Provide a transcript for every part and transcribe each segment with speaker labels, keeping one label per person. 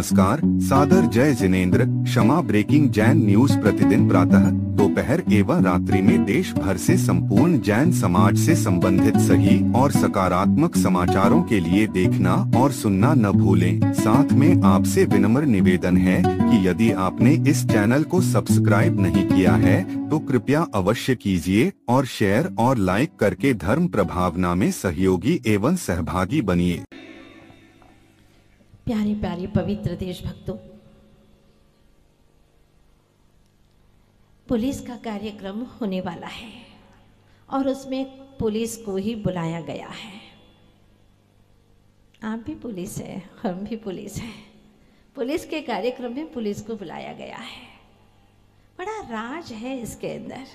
Speaker 1: नमस्कार, सादर जय जिनेंद्र। क्षमा ब्रेकिंग जैन न्यूज प्रतिदिन प्रातः, दोपहर एवं रात्रि में देश भर से संपूर्ण जैन समाज से संबंधित सही और सकारात्मक समाचारों के लिए देखना और सुनना न भूलें। साथ में आपसे विनम्र निवेदन है कि यदि आपने इस चैनल को सब्सक्राइब नहीं किया है तो कृपया अवश्य कीजिए और शेयर और लाइक करके धर्म प्रभावना में सहयोगी एवं सहभागी बनिए।
Speaker 2: प्यारे प्यारे पवित्र देशभक्तों, पुलिस का कार्यक्रम होने वाला है और उसमें पुलिस को ही बुलाया गया है। आप भी पुलिस है, हम भी पुलिस हैं। पुलिस के कार्यक्रम में पुलिस को बुलाया गया है। बड़ा राज है इसके अंदर।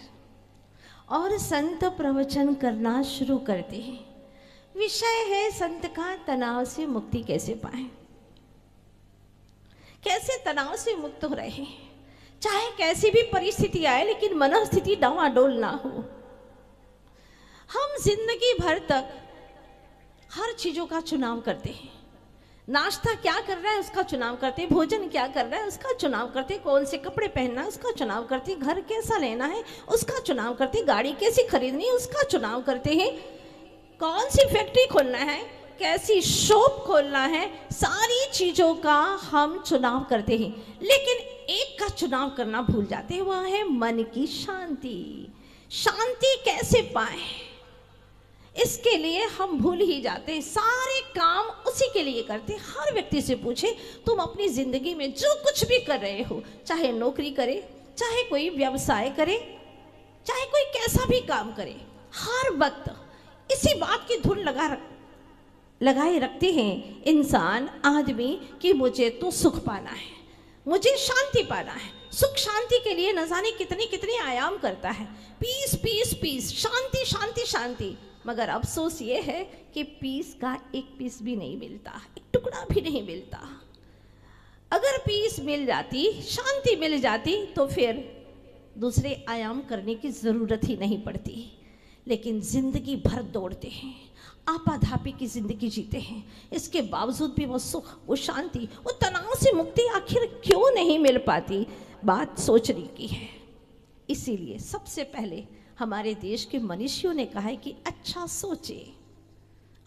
Speaker 2: और संत प्रवचन करना शुरू करते हैं। विषय है संत का तनाव से मुक्ति कैसे पाएं, कैसे तनाव से मुक्त हो रहे हैं। चाहे कैसी भी परिस्थिति आए लेकिन मनोस्थिति डावाडोल ना हो। हम जिंदगी भर तक हर चीजों का चुनाव करते हैं। नाश्ता क्या कर रहा है उसका चुनाव करते हैं, भोजन क्या कर रहा है उसका चुनाव करते हैं, कौन से कपड़े पहनना है उसका चुनाव करते हैं, घर कैसा लेना है उसका चुनाव करते हैं, गाड़ी कैसी खरीदनी है उसका चुनाव करते हैं, कौन सी फैक्ट्री खोलना है, कैसी शॉप खोलना है, सारी चीजों का हम चुनाव करते हैं। लेकिन एक का चुनाव करना भूल जाते हैं, वह है मन की शांति। शांति कैसे पाए इसके लिए हम भूल ही जाते हैं। सारे काम उसी के लिए करते हैं। हर व्यक्ति से पूछे, तुम अपनी जिंदगी में जो कुछ भी कर रहे हो, चाहे नौकरी करे, चाहे कोई व्यवसाय करे, चाहे कोई कैसा भी काम करे, हर वक्त इसी बात की धुन लगाए रखते हैं इंसान, आदमी, कि मुझे तो सुख पाना है, मुझे शांति पाना है। सुख शांति के लिए न जाने कितने कितने आयाम करता है। पीस पीस पीस, शांति शांति शांति। मगर अफसोस ये है कि पीस का एक पीस भी नहीं मिलता, एक टुकड़ा भी नहीं मिलता। अगर पीस मिल जाती, शांति मिल जाती तो फिर दूसरे आयाम करने की जरूरत ही नहीं पड़ती। लेकिन जिंदगी भर दौड़ते हैं, आपाधापी की जिंदगी जीते हैं। इसके बावजूद भी वो सुख, वो शांति, वो तनाव से मुक्ति आखिर क्यों नहीं मिल पाती, बात सोचने की है। इसीलिए सबसे पहले हमारे देश के मनीषियों ने कहा है कि अच्छा सोचे।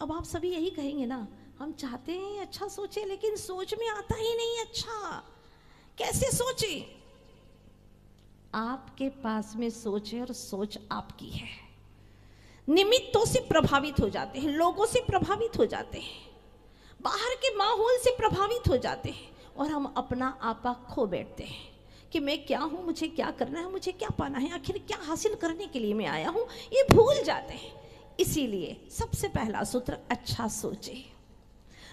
Speaker 2: अब आप सभी यही कहेंगे ना, हम चाहते हैं अच्छा सोचे लेकिन सोच में आता ही नहीं अच्छा। कैसे सोचे? आपके पास में सोच है और सोच आपकी है। निमित्तों से प्रभावित हो जाते हैं, लोगों से प्रभावित हो जाते हैं, बाहर के माहौल से प्रभावित हो जाते हैं और हम अपना आपा खो बैठते हैं कि मैं क्या हूँ, मुझे क्या करना है, मुझे क्या पाना है, आखिर क्या हासिल करने के लिए मैं आया हूँ, ये भूल जाते हैं। इसीलिए सबसे पहला सूत्र, अच्छा सोचे।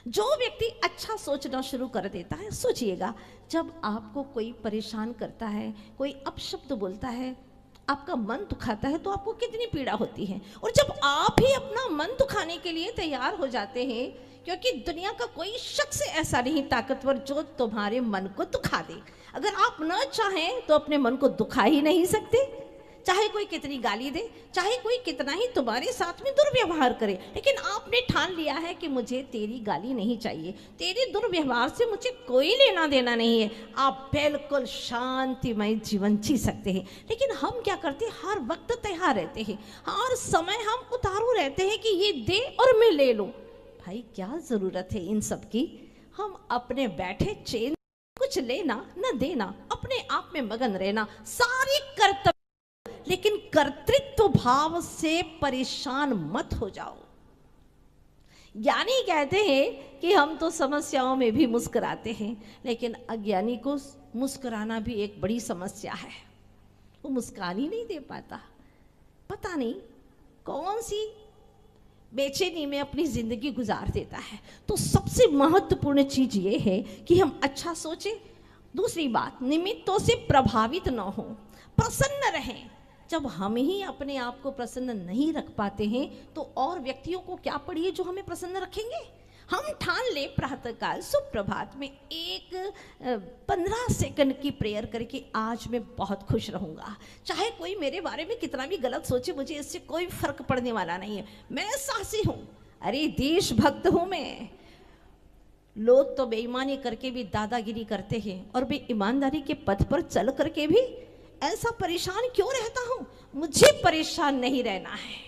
Speaker 2: जो व्यक्ति अच्छा सोचना शुरू कर देता है, सोचिएगा जब आपको कोई परेशान करता है, कोई अपशब्द बोलता है, आपका मन दुखाता है तो आपको कितनी पीड़ा होती है। और जब आप ही अपना मन दुखाने के लिए तैयार हो जाते हैं, क्योंकि दुनिया का कोई शख्स ऐसा नहीं ताकतवर जो तुम्हारे मन को दुखा दे। अगर आप न चाहें तो अपने मन को दुखा ही नहीं सकते। चाहे कोई कितनी गाली दे, चाहे कोई कितना ही तुम्हारे साथ में दुर्व्यवहार करे, लेकिन आपने ठान लिया है कि मुझे तेरी गाली नहीं चाहिए, तेरे दुर्व्यवहार से मुझे कोई लेना देना नहीं है। आप बिल्कुल शांतिमय जीवन जी सकते हैं। लेकिन हम क्या करते हैं, हर वक्त तैयार रहते हैं, हर समय हम उतारू रहते हैं कि ये दे और मैं ले लूं। भाई क्या जरूरत है इन सब की? हम अपने बैठे चैन, कुछ लेना न देना, अपने आप में मगन रहना, सारे कर्तव्य, लेकिन कर्तृत्व भाव से परेशान मत हो जाओ। ज्ञानी कहते हैं कि हम तो समस्याओं में भी मुस्कुराते हैं, लेकिन अज्ञानी को मुस्कुराना भी एक बड़ी समस्या है। वो मुस्कान ही नहीं दे पाता, पता नहीं कौन सी बेचैनी में अपनी जिंदगी गुजार देता है। तो सबसे महत्वपूर्ण चीज ये है कि हम अच्छा सोचें। दूसरी बात, निमित्तों से प्रभावित न हो, प्रसन्न रहें। जब हम ही अपने आप को प्रसन्न नहीं रख पाते हैं तो और व्यक्तियों को क्या पड़िए जो हमें प्रसन्न रखेंगे। हम ठान ले प्रातःकाल सुप्रभात में एक 15 सेकंड की प्रेयर करके आज मैं बहुत खुश रहूंगा। चाहे कोई मेरे बारे में कितना भी गलत सोचे, मुझे इससे कोई फर्क पड़ने वाला नहीं है। मैं साहसी हूं, अरे देशभक्त हूं मैं। लोग तो बेईमानी करके भी दादागिरी करते हैं और मैं ईमानदारी के पथ पर चल करके भी ऐसा परेशान क्यों रहता हूं? मुझे परेशान नहीं रहना है।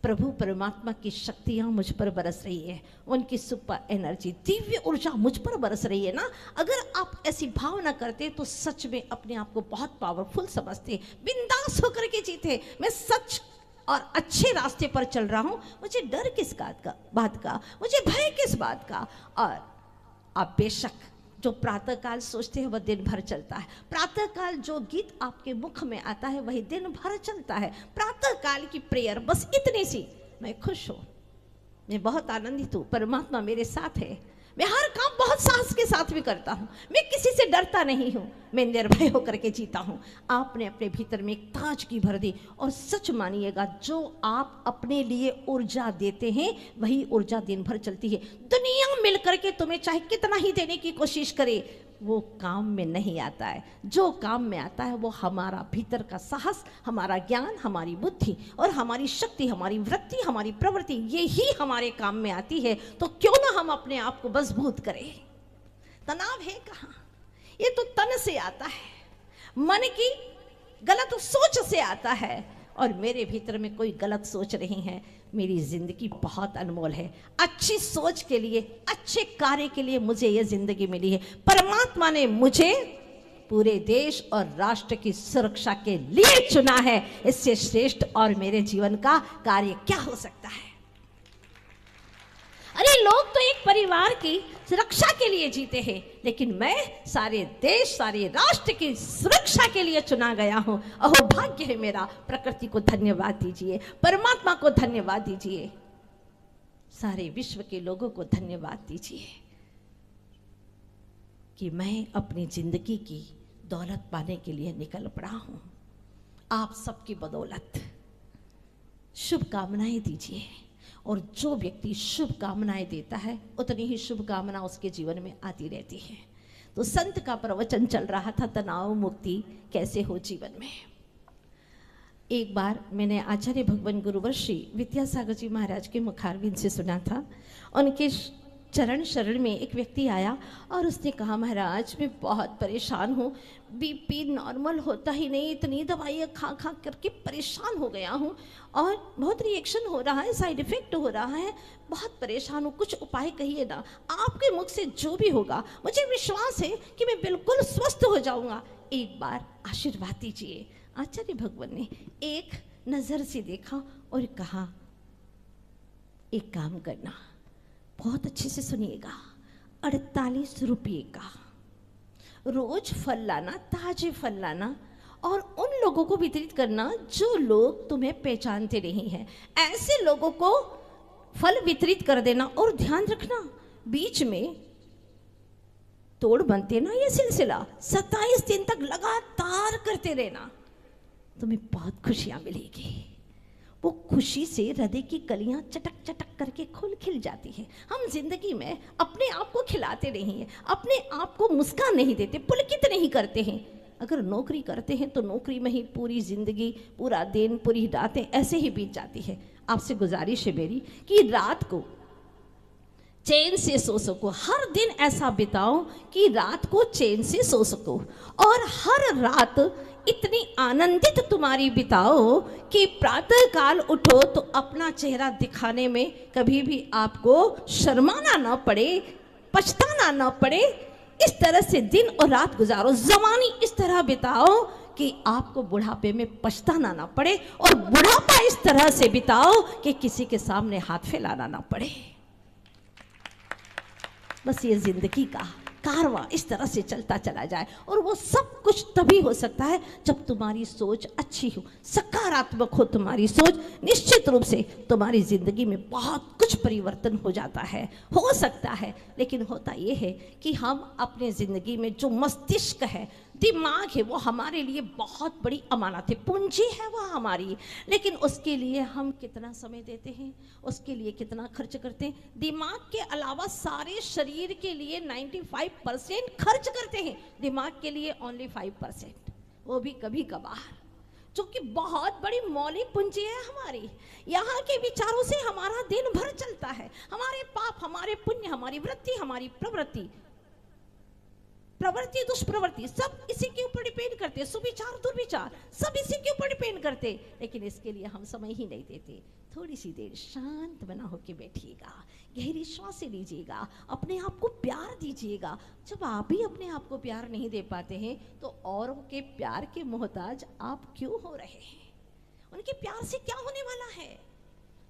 Speaker 2: प्रभु परमात्मा की शक्तियां मुझ पर बरस रही है, उनकी सुपर एनर्जी, दिव्य ऊर्जा मुझ पर बरस रही है ना। अगर आप ऐसी भावना करते तो सच में अपने आप को बहुत पावरफुल समझते, बिंदास होकर के जीते। मैं सच और अच्छे रास्ते पर चल रहा हूं, मुझे डर किस बात का, मुझे भय किस बात का। और आप बेशक जो प्रातः काल सोचते हैं वह दिन भर चलता है। प्रातः काल जो गीत आपके मुख में आता है वही दिन भर चलता है। प्रातः काल की प्रेयर बस इतनी सी, मैं खुश हूँ, मैं बहुत आनंदित हूँ, परमात्मा मेरे साथ है, मैं हर काम बहुत साहस के साथ भी करता हूँ, मैं किसी से डरता नहीं हूँ, मैं निर्भय होकर के जीता हूँ। आपने अपने भीतर में एक ताजगी भर दी। और सच मानिएगा, जो आप अपने लिए ऊर्जा देते हैं वही ऊर्जा दिन भर चलती है। दुनिया मिलकर के तुम्हें चाहे कितना ही देने की कोशिश करे, वो काम में नहीं आता है। जो काम में आता है वो हमारा भीतर का साहस, हमारा ज्ञान, हमारी बुद्धि और हमारी शक्ति, हमारी वृत्ति, हमारी प्रवृत्ति, यही हमारे काम में आती है। तो क्यों ना हम अपने आप को मजबूत करें। तनाव है कहाँ? ये तो तन से आता है, मन की गलत सोच से आता है। और मेरे भीतर में कोई गलत सोच नहीं है। मेरी जिंदगी बहुत अनमोल है। अच्छी सोच के लिए, अच्छे कार्य के लिए मुझे ये जिंदगी मिली है। परमात्मा ने मुझे पूरे देश और राष्ट्र की सुरक्षा के लिए चुना है। इससे श्रेष्ठ और मेरे जीवन का कार्य क्या हो सकता है? अरे लोग तो एक परिवार की सुरक्षा के लिए जीते हैं, लेकिन मैं सारे देश, सारे राष्ट्र की सुरक्षा के लिए चुना गया हूं। अहो भाग्य है मेरा। प्रकृति को धन्यवाद दीजिए, परमात्मा को धन्यवाद दीजिए, सारे विश्व के लोगों को धन्यवाद दीजिए कि मैं अपनी जिंदगी की दौलत पाने के लिए निकल पड़ा हूं। आप सबकी बदौलत शुभकामनाएं दीजिए। और जो व्यक्ति शुभकामनाएं देता है उतनी ही शुभकामना उसके जीवन में आती रहती है। तो संत का प्रवचन चल रहा था, तनाव मुक्ति कैसे हो जीवन में। एक बार मैंने आचार्य भगवान गुरुवर श्री विद्यासागर जी महाराज के मुखारविंद से सुना था। उनके चरण शरण में एक व्यक्ति आया और उसने कहा, महाराज मैं बहुत परेशान हूँ, बीपी नॉर्मल होता ही नहीं, इतनी दवाइयाँ खा खा करके परेशान हो गया हूँ और बहुत रिएक्शन हो रहा है, साइड इफ़ेक्ट हो रहा है, बहुत परेशान हूँ, कुछ उपाय कहिए ना। आपके मुख से जो भी होगा मुझे विश्वास है कि मैं बिल्कुल स्वस्थ हो जाऊँगा, एक बार आशीर्वाद दीजिए। आचार्य भगवान ने एक नज़र से देखा और कहा, एक काम करना, बहुत अच्छे से सुनिएगा, 48 रुपये का रोज फल लाना, ताजे फल लाना और उन लोगों को वितरित करना जो लोग तुम्हें पहचानते नहीं हैं। ऐसे लोगों को फल वितरित कर देना। और ध्यान रखना, बीच में तोड़ बनते ना ये सिलसिला 27 दिन तक लगातार करते रहना, तुम्हें बहुत खुशियां मिलेगी। वो खुशी से हृदय की कलियां चटक चटक करके खुल खिल जाती हैं। हम जिंदगी में अपने आप को खिलाते नहीं हैं, अपने आप को मुस्कान नहीं देते, पुलकित नहीं करते हैं। अगर नौकरी करते हैं तो नौकरी में ही पूरी जिंदगी, पूरा दिन, पूरी रातें ऐसे ही बीत जाती है। आपसे गुजारिश है मेरी कि रात को चैन से सो सको, हर दिन ऐसा बिताओ कि रात को चैन से सो सको और हर रात इतनी आनंदित तुम्हारी बिताओ कि प्रातः काल उठो तो अपना चेहरा दिखाने में कभी भी आपको शर्माना ना पड़े, पछताना ना पड़े। इस तरह से दिन और रात गुजारो, जवानी इस तरह बिताओ कि आपको बुढ़ापे में पछताना ना पड़े और बुढ़ापा इस तरह से बिताओ कि किसी के सामने हाथ फैलाना ना पड़े। बस ये जिंदगी का कारवां इस तरह से चलता चला जाए और वो सब कुछ तभी हो सकता है जब तुम्हारी सोच अच्छी हो, सकारात्मक हो तुम्हारी सोच। निश्चित रूप से तुम्हारी जिंदगी में बहुत कुछ परिवर्तन हो जाता है, हो सकता है। लेकिन होता ये है कि हम अपने जिंदगी में जो मस्तिष्क है, दिमाग है, वो हमारे लिए बहुत बड़ी अमानत है, पूंजी है वह हमारी। लेकिन उसके लिए हम कितना समय देते हैं, उसके लिए कितना खर्च करते हैं। दिमाग के अलावा सारे शरीर के लिए 95% खर्च करते हैं, दिमाग के लिए ओनली 5%, वो भी कभी कभार। जो कि बहुत बड़ी मौलिक पूंजी है हमारी। यहाँ के विचारों से हमारा दिन भर चलता है। हमारे पाप, हमारे पुण्य, हमारी वृत्ति, हमारी प्रवृत्ति, दुष्प्रवृत्ति सब इसी के ऊपर डिपेंड करते, सुविचार दुर्विचार सब इसी के ऊपर डिपेंड करते। लेकिन इसके लिए हम समय ही नहीं देते। थोड़ी सी देर शांत बना होकर बैठिएगा, गहरी सांसें लीजिएगा, अपने आप को प्यार दीजिएगा। जब आप ही अपने आप को प्यार नहीं दे पाते हैं तो औरों के प्यार के मोहताज आप क्यों हो रहे हैं? उनके प्यार से क्या होने वाला है?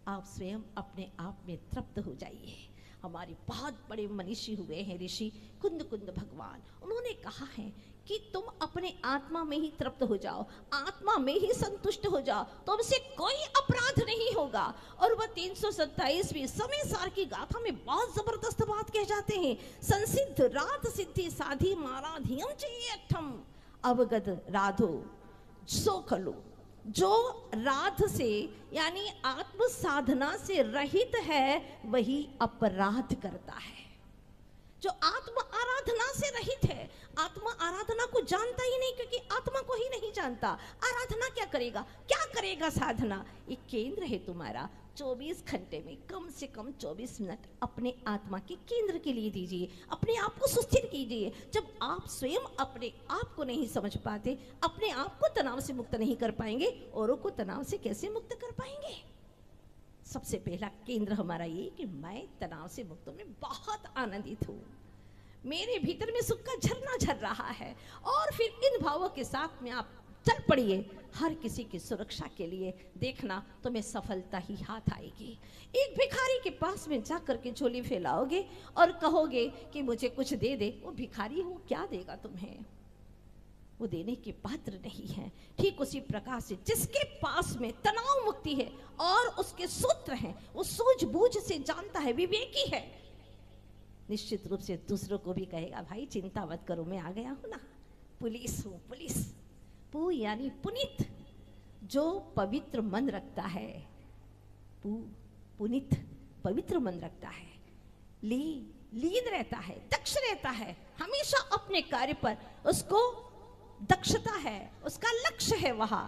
Speaker 2: आप स्वयं अपने आप में तृप्त हो जाइए। हमारे बहुत बड़े मनीषी हुए हैं ऋषि कुंद भगवान, उन्होंने कहा है कि तुम अपने आत्मा में ही तृप्त हो जाओ, आत्मा में ही संतुष्ट हो जाओ, तुमसे कोई अपराध नहीं होगा। और वह 327वीं समय सार की गाथा में बहुत जबरदस्त बात कह जाते हैं। संसिद्ध राध सिद्धि साधी माराधियम चेयठम अवगत राधो सो खलु। जो राध से यानी आत्म साधना से रहित है वही अपराध करता है। जो आत्म आराधना से रहित है, आत्मा आराधना को जानता ही नहीं, क्योंकि आत्मा को ही नहीं जानता। आराधना क्या करेगा, क्या करेगा साधना? एक केंद्र है तुम्हारा, 24 घंटे में कम से कम 24 मिनट अपने आत्मा के केंद्र के लिए दीजिए, अपने आप को सुस्थिर कीजिए। जब आप स्वयं अपने आप को नहीं समझ पाते, अपने आप को तनाव से मुक्त नहीं कर पाएंगे, औरों को तनाव से कैसे मुक्त कर पाएंगे? सबसे पहला केंद्र हमारा ये कि मैं तनाव से मुक्त हूं, मैं बहुत आनंदित हूँ, मेरे भीतर में सुख का झरना झर रहा है। और फिर इन भावों के साथ में आप चल पड़िए हर किसी की सुरक्षा के लिए। देखना तुम्हें सफलता ही हाथ आएगी। एक भिखारी के पास में जाकर के झोली फैलाओगे और कहोगे कि मुझे कुछ दे दे, वो भिखारी वो क्या देगा तुम्हें? वो देने के पात्र नहीं है। ठीक उसी प्रकार से जिसके पास में तनाव मुक्ति है और उसके सूत्र हैं, वो सूझबूझ से जानता है, विवेकी है, निश्चित रूप से दूसरों को भी कहेगा भाई चिंता मत करो, मैं आ गया हूं ना, पुलिस हूं, पुलिस। पू यानी पुनीत, जो पवित्र मन रखता है, पुनीत पवित्र मन रखता है, लीन रहता है, दक्ष रहता है, हमेशा अपने कार्य पर उसको दक्षता है, उसका लक्ष्य है वहां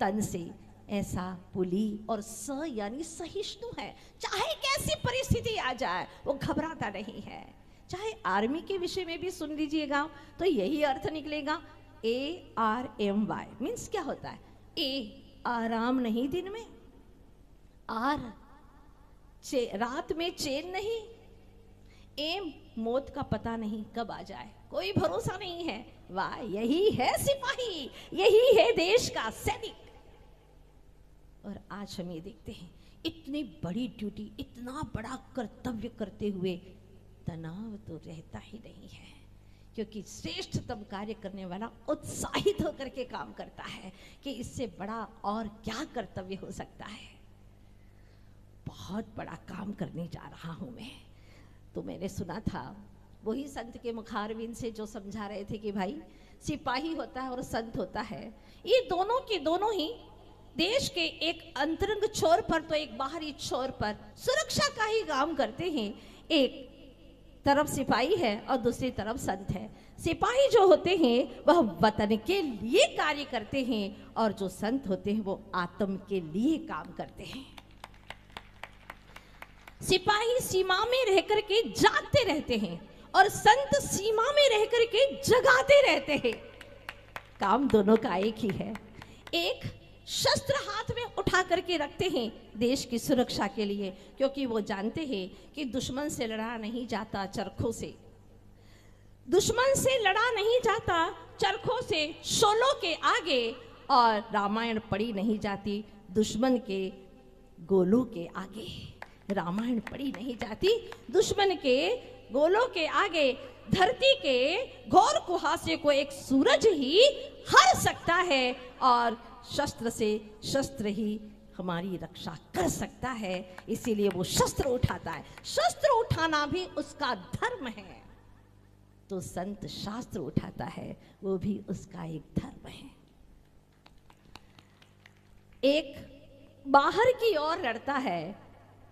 Speaker 2: तन से, ऐसा पुली और स यानी सहिष्णु है। चाहे कैसी परिस्थिति आ जाए वो घबराता नहीं है। चाहे आर्मी के विषय में भी सुन लीजिएगा तो यही अर्थ निकलेगा, ARMY मीन्स क्या होता है? ए आराम नहीं दिन में, आर रात में चैन नहीं, एम मौत का पता नहीं कब आ जाए, कोई भरोसा नहीं है। वाह, यही है सिपाही, यही है देश का सैनिक। और आज हम ये देखते हैं इतनी बड़ी ड्यूटी, इतना बड़ा कर्तव्य करते हुए तनाव तो रहता ही नहीं है, क्योंकि श्रेष्ठतम कार्य करने वाला उत्साहित होकर के काम करता है कि इससे बड़ा और क्या कर्तव्य हो सकता है। बहुत बड़ा काम करने जा रहा हूं मैं। तो मैंने सुना था वही संत के मुखारविंद से जो समझा रहे थे कि भाई सिपाही होता है और संत होता है, ये दोनों के दोनों ही देश के एक अंतरंग छोर पर तो एक बाहरी छोर पर सुरक्षा का ही काम करते हैं। एक तरफ सिपाही है और दूसरी तरफ संत है। सिपाही जो होते हैं वह वतन के लिए कार्य करते हैं और जो संत होते हैं वो आत्म के लिए काम करते हैं। सिपाही सीमा में रहकर के जागते रहते हैं और संत सीमा में रहकर के जगाते रहते हैं। काम दोनों का एक ही है। एक शस्त्र हाथ में उठा करके रखते हैं देश की सुरक्षा के लिए, क्योंकि वो जानते हैं कि दुश्मन से लड़ा नहीं जाता चरखों से, दुश्मन से लड़ा नहीं जाता चरखों से, शोलों के आगे, और रामायण पढ़ी नहीं जाती दुश्मन के गोलों के आगे। रामायण पढ़ी नहीं जाती दुश्मन के गोलों के आगे। धरती के घोर कुहासे को एक सूरज ही हर सकता है और शस्त्र से शस्त्र ही हमारी रक्षा कर सकता है, इसीलिए वो शस्त्र उठाता है। शस्त्र उठाना भी उसका धर्म है। तो संत शास्त्र उठाता है, वो भी उसका एक धर्म है। एक बाहर की ओर लड़ता है,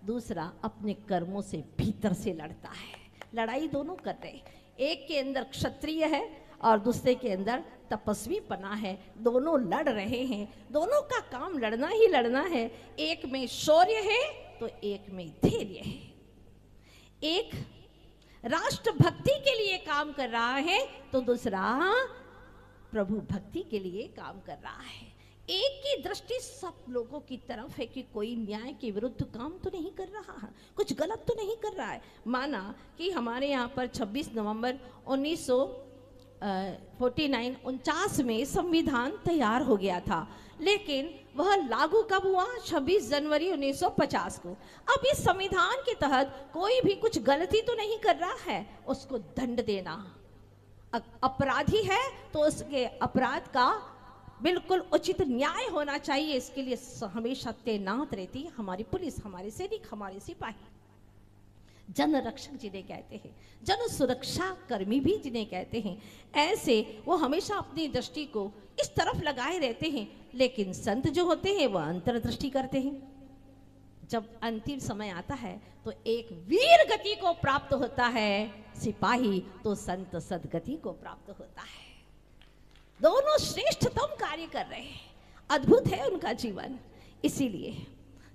Speaker 2: दूसरा अपने कर्मों से भीतर से लड़ता है। लड़ाई दोनों कर रहे, एक के अंदर क्षत्रिय है और दूसरे के अंदर तपस्वी पना है। दोनों लड़ रहे हैं, दोनों का काम लड़ना ही लड़ना है। एक में शौर्य है तो एक में धैर्य है। एक राष्ट्र भक्ति के लिए काम कर रहा है तो दूसरा प्रभु भक्ति के लिए काम कर रहा है। एक की दृष्टि सब लोगों की तरफ है कि कोई न्याय के विरुद्ध काम तो नहीं कर रहा है, कुछ गलत तो नहीं कर रहा है। माना कि हमारे यहाँ पर 26 नवंबर 1949 में संविधान तैयार हो गया था, लेकिन वह लागू कब हुआ? 26 जनवरी 1950 को। अब इस संविधान के तहत कोई भी कुछ गलती तो नहीं कर रहा है, उसको दंड देना, अपराधी है तो उसके अपराध का बिल्कुल उचित न्याय होना चाहिए। इसके लिए हमेशा तैनात रहती है हमारी पुलिस, हमारे सैनिक, हमारे सिपाही। जन रक्षक जिन्हें कहते हैं, जन सुरक्षा कर्मी भी जिन्हें कहते हैं, ऐसे वो हमेशा अपनी दृष्टि को इस तरफ लगाए रहते हैं। लेकिन संत जो होते हैं वह अंतर्दृष्टि करते हैं। जब अंतिम समय आता है तो एक वीर गति को प्राप्त होता है सिपाही, तो संत सदगति को प्राप्त होता है। दोनों श्रेष्ठतम कार्य कर रहे हैं, अद्भुत है उनका जीवन। इसीलिए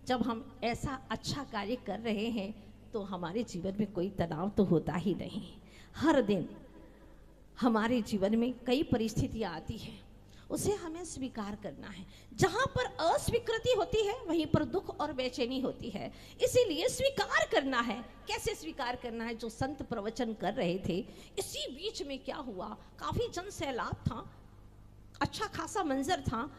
Speaker 2: जब हम ऐसा अच्छा कार्य कर रहे हैं तो हमारे जीवन में कोई तनाव तो होता ही नहीं। हर दिन हमारे जीवन में कई परिस्थितियां आती हैं, उसे हमें स्वीकार करना है। जहां पर अस्वीकृति होती है वहीं पर दुख और बेचैनी होती है, इसीलिए स्वीकार करना है। कैसे स्वीकार करना है? जो संत प्रवचन कर रहे थे, इसी बीच में क्या हुआ, काफी जन सैलाब था, अच्छा खासा मंजर था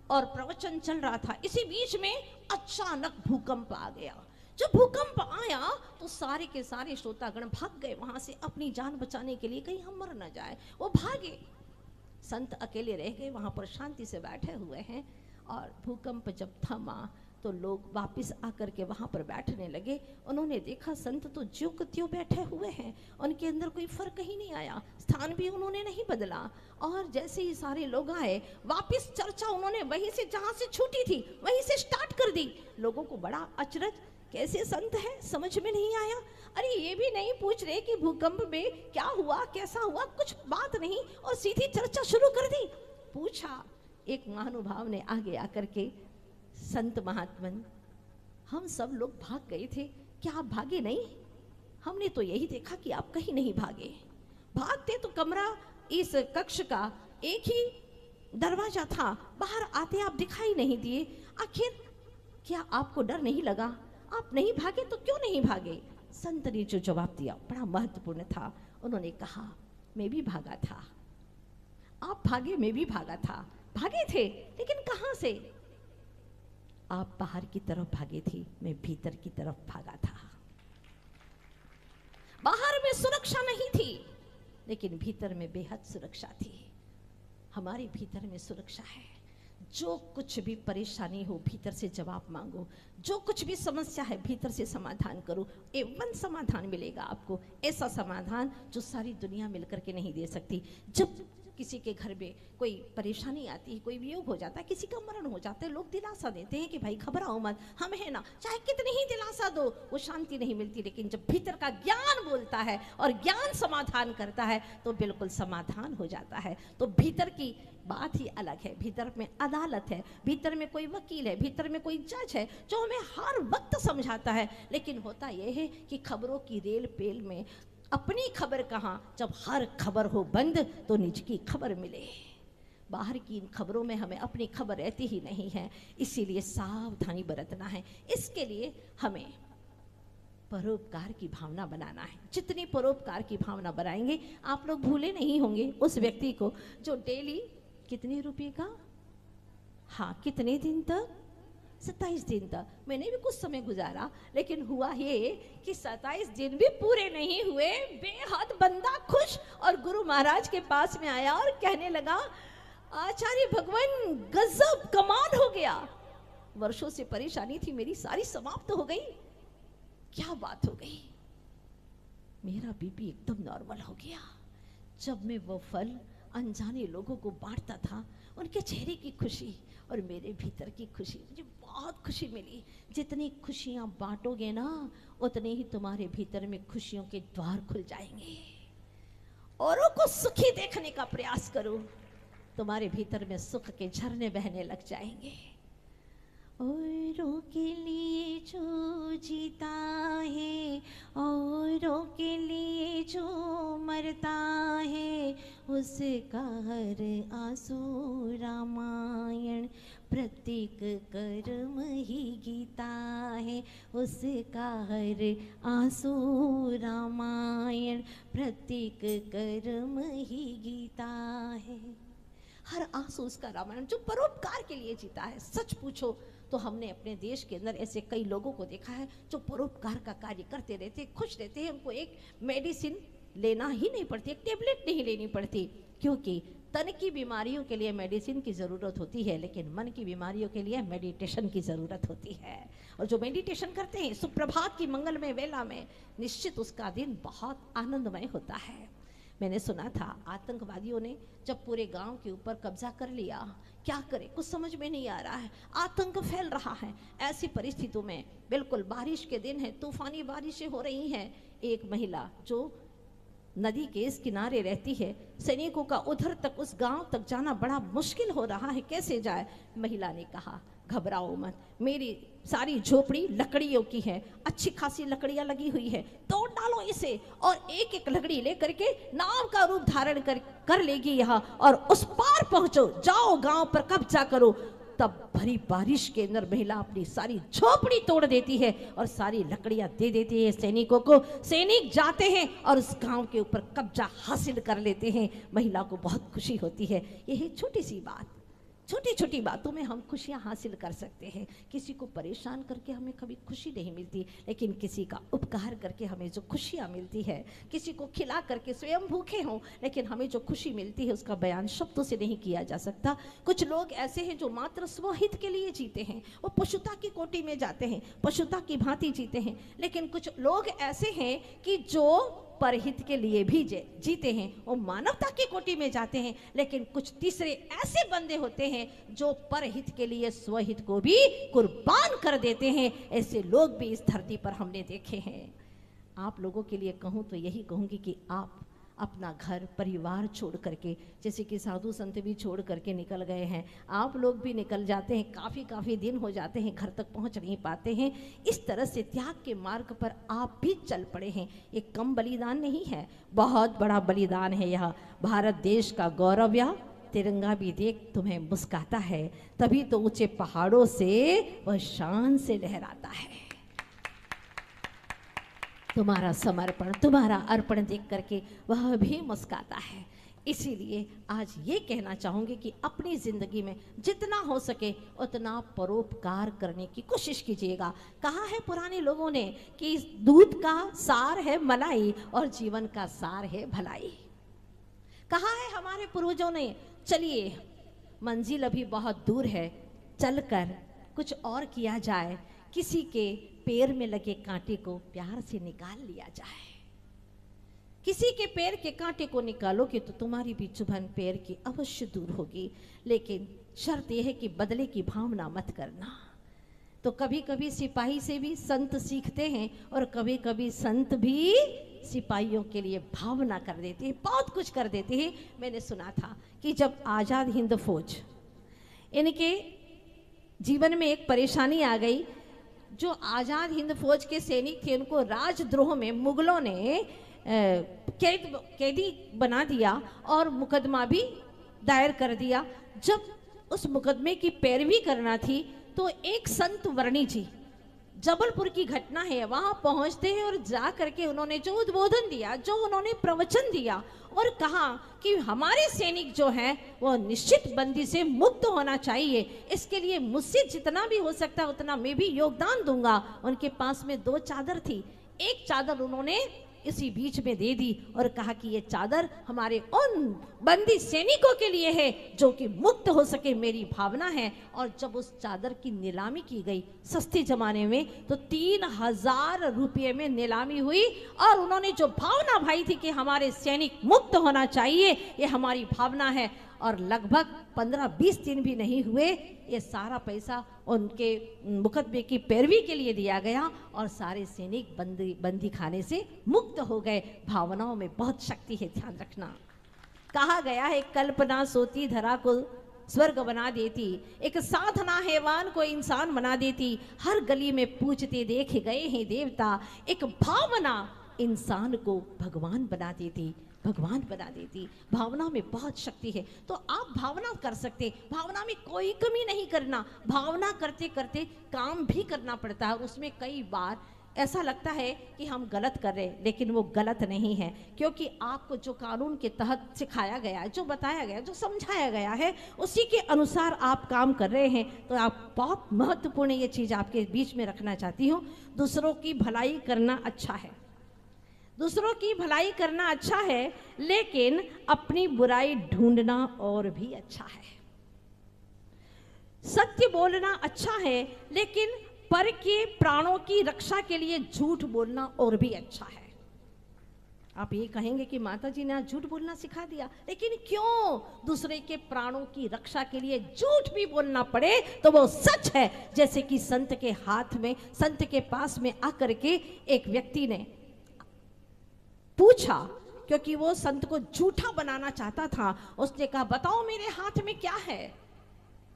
Speaker 2: और प्रवचन चल रहा था। इसी बीच में अचानक भूकंप आ गया। जब भूकंप आया तो सारे के सारे श्रोतागण भाग गए वहां से, अपनी जान बचाने के लिए, कहीं हम मर न जाए, वो भागे। संत अकेले रह गए, वहां पर शांति से बैठे हुए हैं। और भूकंप जब थमा तो लोग वापस आकर के वहां पर बैठने लगे। उन्होंने देखा संत तो ज्यों के त्यों बैठे हुए हैं, उनके अंदर कोई फर्क ही नहीं आया, स्थान भी उन्होंने नहीं बदला। और जैसे ही सारे लोग आए, वापस चर्चा उन्होंने वहीं से, जहां से छूटी थी वहीं से स्टार्ट कर दी। लोगों को बड़ा अचरज, कैसे संत है, समझ में नहीं आया। अरे ये भी नहीं पूछ रहे कि भूकंप में क्या हुआ, कैसा हुआ, कुछ बात नहीं, और सीधी चर्चा शुरू कर दी। पूछा, एक महानुभाव ने आगे आकर के, संत महात्मन, हम सब लोग भाग गए थे, क्या आप भागे नहीं? हमने तो यही देखा कि आप कहीं नहीं भागे। भागते तो कमरा, इस कक्ष का एक ही दरवाजा था, बाहर आते आप दिखाई नहीं दिए। आखिर क्या आपको डर नहीं लगा? आप नहीं भागे तो क्यों नहीं भागे? संत ने जो जवाब दिया बड़ा महत्वपूर्ण था। उन्होंने कहा, मैं भी भागा था। आप भागे, मैं भी भागा था। भागे थे, लेकिन कहां से? आप बाहर की तरफ भागे थे, मैं भीतर की तरफ भागा था। बाहर में सुरक्षा नहीं थी, लेकिन भीतर में बेहद सुरक्षा थी। हमारे भीतर में सुरक्षा है। जो कुछ भी परेशानी हो, भीतर से जवाब मांगो। जो कुछ भी समस्या है, भीतर से समाधान करो, एवं समाधान मिलेगा आपको। ऐसा समाधान जो सारी दुनिया मिलकर के नहीं दे सकती। जब किसी के घर में कोई परेशानी आती है, कोई वियोग हो जाता है, किसी का मरण हो जाता है, लोग दिलासा देते हैं कि भाई घबराओ मत, हम है ना। चाहे कितनी ही दिलासा दो, वो शांति नहीं मिलती। लेकिन जब भीतर का ज्ञान बोलता है और ज्ञान समाधान करता है तो बिल्कुल समाधान हो जाता है। तो भीतर की बात ही अलग है। भीतर में अदालत है, भीतर में कोई वकील है, भीतर में कोई जज है जो हमें हर वक्त समझाता है। लेकिन होता यह है कि खबरों की रेल पेल में अपनी खबर कहाँ, जब हर खबर हो बंद तो निज की खबर मिले। बाहर की इन खबरों में हमें अपनी खबर रहती ही नहीं है, इसीलिए सावधानी बरतना है। इसके लिए हमें परोपकार की भावना बनाना है। जितनी परोपकार की भावना बनाएंगे, आप लोग भूले नहीं होंगे उस व्यक्ति को जो डेली कितने रुपए का, हाँ, कितने दिन तक, 27 दिन तक। मैंने भी कुछ समय गुजारा, लेकिन हुआ ये कि 27 दिन भी पूरे नहीं हुए, बेहद बंदा खुश और गुरु महाराज के पास में आया और कहने लगा, आचार्य भगवान गजब कमाल हो गया, वर्षों से परेशानी थी मेरी सारी समाप्त हो गई। क्या बात हो गई? मेरा बीपी एकदम नॉर्मल हो गया। जब मैं वो फल अनजाने लोगों को बांटता था, उनके चेहरे की खुशी और मेरे भीतर की खुशी, मुझे बहुत खुशी मिली। जितनी खुशियां बांटोगे ना, उतने ही तुम्हारे भीतर में खुशियों के द्वार खुल जाएंगे। औरों को सुखी देखने का प्रयास करो, तुम्हारे भीतर में सुख के झरने बहने लग जाएंगे। औरों के लिए जो जीता है, औरों के लिए जो मरता है, उसका हर आंसू रामायण, प्रत्येक कर्म ही गीता है, उसका हर आंसू रामायण, प्रत्येक कर्म ही गीता है। हर आंसू उसका रामायण, जो परोपकार के लिए जीता है। सच पूछो तो हमने अपने देश के अंदर ऐसे कई लोगों को देखा है जो परोपकार का कार्य करते रहते, खुश रहते हैं। उनको एक मेडिसिन लेना ही नहीं पड़ती, एक टेबलेट नहीं लेनी पड़ती, क्योंकि तन की बीमारियों के लिए मेडिसिन की ज़रूरत होती है, लेकिन मन की बीमारियों के लिए मेडिटेशन की ज़रूरत होती है। और जो मेडिटेशन करते हैं सुप्रभात की मंगलमय वेला में, निश्चित उसका दिन बहुत आनंदमय होता है। मैंने सुना था आतंकवादियों ने जब पूरे गांव के ऊपर कब्जा कर लिया, क्या करे कुछ समझ में नहीं आ रहा है, आतंक फैल रहा है। ऐसी परिस्थितियों में बिल्कुल बारिश के दिन है, तूफानी बारिशें हो रही हैं, एक महिला जो नदी के इस किनारे रहती है, सैनिकों का उधर तक उस गांव तक जाना बड़ा मुश्किल हो रहा है, कैसे जाए। महिला ने कहा घबराओ मत, मेरी सारी झोपड़ी लकड़ियों की है, अच्छी खासी लकड़ियां लगी हुई है, तोड़ डालो इसे और एक एक लकड़ी लेकर के नाव का रूप धारण कर लेगी यहाँ, और उस पार पहुंचो, जाओ गांव पर कब्जा करो। तब भरी बारिश के अंदर महिला अपनी सारी झोपड़ी तोड़ देती है और सारी लकड़ियां दे देती है सैनिकों को। सैनिक जाते हैं और उस गांव के ऊपर कब्जा हासिल कर लेते हैं। महिला को बहुत खुशी होती है। यही छोटी सी बात, छोटी छोटी बातों में हम खुशियां हासिल कर सकते हैं। किसी को परेशान करके हमें कभी खुशी नहीं मिलती, लेकिन किसी का उपकार करके हमें जो खुशियां मिलती है, किसी को खिला करके, स्वयं भूखे हों लेकिन हमें जो खुशी मिलती है उसका बयान शब्दों से नहीं किया जा सकता। कुछ लोग ऐसे हैं जो मात्र स्वहित के लिए जीते हैं, वो पशुता की कोटि में जाते हैं, पशुता की भांति जीते हैं। लेकिन कुछ लोग ऐसे हैं कि जो परहित के लिए भी जीते हैं, वो मानवता की कोटि में जाते हैं। लेकिन कुछ तीसरे ऐसे बंदे होते हैं जो परहित के लिए स्वहित को भी कुर्बान कर देते हैं। ऐसे लोग भी इस धरती पर हमने देखे हैं। आप लोगों के लिए कहूँ तो यही कहूँगी कि आप अपना घर परिवार छोड़ करके, जैसे कि साधु संत भी छोड़ करके निकल गए हैं, आप लोग भी निकल जाते हैं, काफ़ी दिन हो जाते हैं, घर तक पहुंच नहीं पाते हैं। इस तरह से त्याग के मार्ग पर आप भी चल पड़े हैं। ये कम बलिदान नहीं है, बहुत बड़ा बलिदान है। यह भारत देश का गौरव, या तिरंगा भी देख तुम्हें मुस्काता है, तभी तो ऊंचे पहाड़ों से वह शान से लहराता है। तुम्हारा समर्पण, तुम्हारा अर्पण देख करके वह भी मुस्काता है। इसीलिए आज ये कहना चाहूँगी कि अपनी ज़िंदगी में जितना हो सके उतना परोपकार करने की कोशिश कीजिएगा। कहा है पुराने लोगों ने कि दूध का सार है मलाई और जीवन का सार है भलाई। कहा है हमारे पूर्वजों ने, चलिए मंजिल अभी बहुत दूर है, चलकर कुछ और किया जाए, किसी के पैर में लगे कांटे को प्यार से निकाल लिया जाए। किसी के पैर के कांटे को निकालोगे तो तुम्हारी भी चुभन पैर की अवश्य दूर होगी, लेकिन शर्त यह है कि बदले की भावना मत करना। तो कभी कभी सिपाही से भी संत सीखते हैं और कभी कभी संत भी सिपाहियों के लिए भावना कर देते हैं, बहुत कुछ कर देते हैं। मैंने सुना था कि जब आज़ाद हिंद फौज, इनके जीवन में एक परेशानी आ गई। जो आज़ाद हिंद फौज के सैनिक थे उनको राजद्रोह में मुगलों ने कैदी बना दिया और मुकदमा भी दायर कर दिया। जब उस मुकदमे की पैरवी करना थी तो एक संत वर्णी जी, जबलपुर की घटना है, वहां पहुंचते हैं और जा करके उन्होंने जो उद्बोधन दिया, जो उन्होंने प्रवचन दिया और कहा कि हमारे सैनिक जो हैं वो निश्चित बंदी से मुक्त होना चाहिए, इसके लिए मुझसे जितना भी हो सकता है उतना मैं भी योगदान दूंगा। उनके पास में 2 चादर थी, एक चादर उन्होंने इसी बीच में दे दी और कहा कि ये चादर हमारे उन बंदी सैनिकों के लिए है जो कि मुक्त हो सके, मेरी भावना है। और जब उस चादर की नीलामी की गई सस्ते जमाने में, तो 3000 रुपये में नीलामी हुई और उन्होंने जो भावना भाई थी कि हमारे सैनिक मुक्त होना चाहिए, ये हमारी भावना है, और लगभग 15-20 दिन भी नहीं हुए ये सारा पैसा उनके मुकदमे की पैरवी के लिए दिया गया और सारे सैनिक बंदी खाने से मुक्त हो गए। भावनाओं में बहुत शक्ति है, ध्यान रखना। कहा गया है कल्पना सोती धरा को स्वर्ग बना देती, एक साधना हैवान को इंसान बना देती, हर गली में पूछते देखे गए हैं देवता, एक भावना इंसान को भगवान बना देती, भगवान बना देती। भावना में बहुत शक्ति है। तो आप भावना कर सकते, भावना में कोई कमी नहीं करना। भावना करते करते काम भी करना पड़ता है और उसमें कई बार ऐसा लगता है कि हम गलत कर रहे हैं, लेकिन वो गलत नहीं है, क्योंकि आपको जो कानून के तहत सिखाया गया है, जो बताया गया, जो समझाया गया है, उसी के अनुसार आप काम कर रहे हैं। तो आप बहुत महत्वपूर्ण ये चीज़ आपके बीच में रखना चाहती हूँ। दूसरों की भलाई करना अच्छा है, दूसरों की भलाई करना अच्छा है, लेकिन अपनी बुराई ढूंढना और भी अच्छा है। सत्य बोलना अच्छा है, लेकिन पर के प्राणों की रक्षा के लिए झूठ बोलना और भी अच्छा है। आप ये कहेंगे कि माता जी ने आज झूठ बोलना सिखा दिया, लेकिन क्यों? दूसरे के प्राणों की रक्षा के लिए झूठ भी बोलना पड़े तो वो सच है। जैसे कि संत के हाथ में, संत के पास में आकर के एक व्यक्ति ने पूछा, क्योंकि वो संत को झूठा बनाना चाहता था। उसने कहा बताओ मेरे हाथ में क्या है।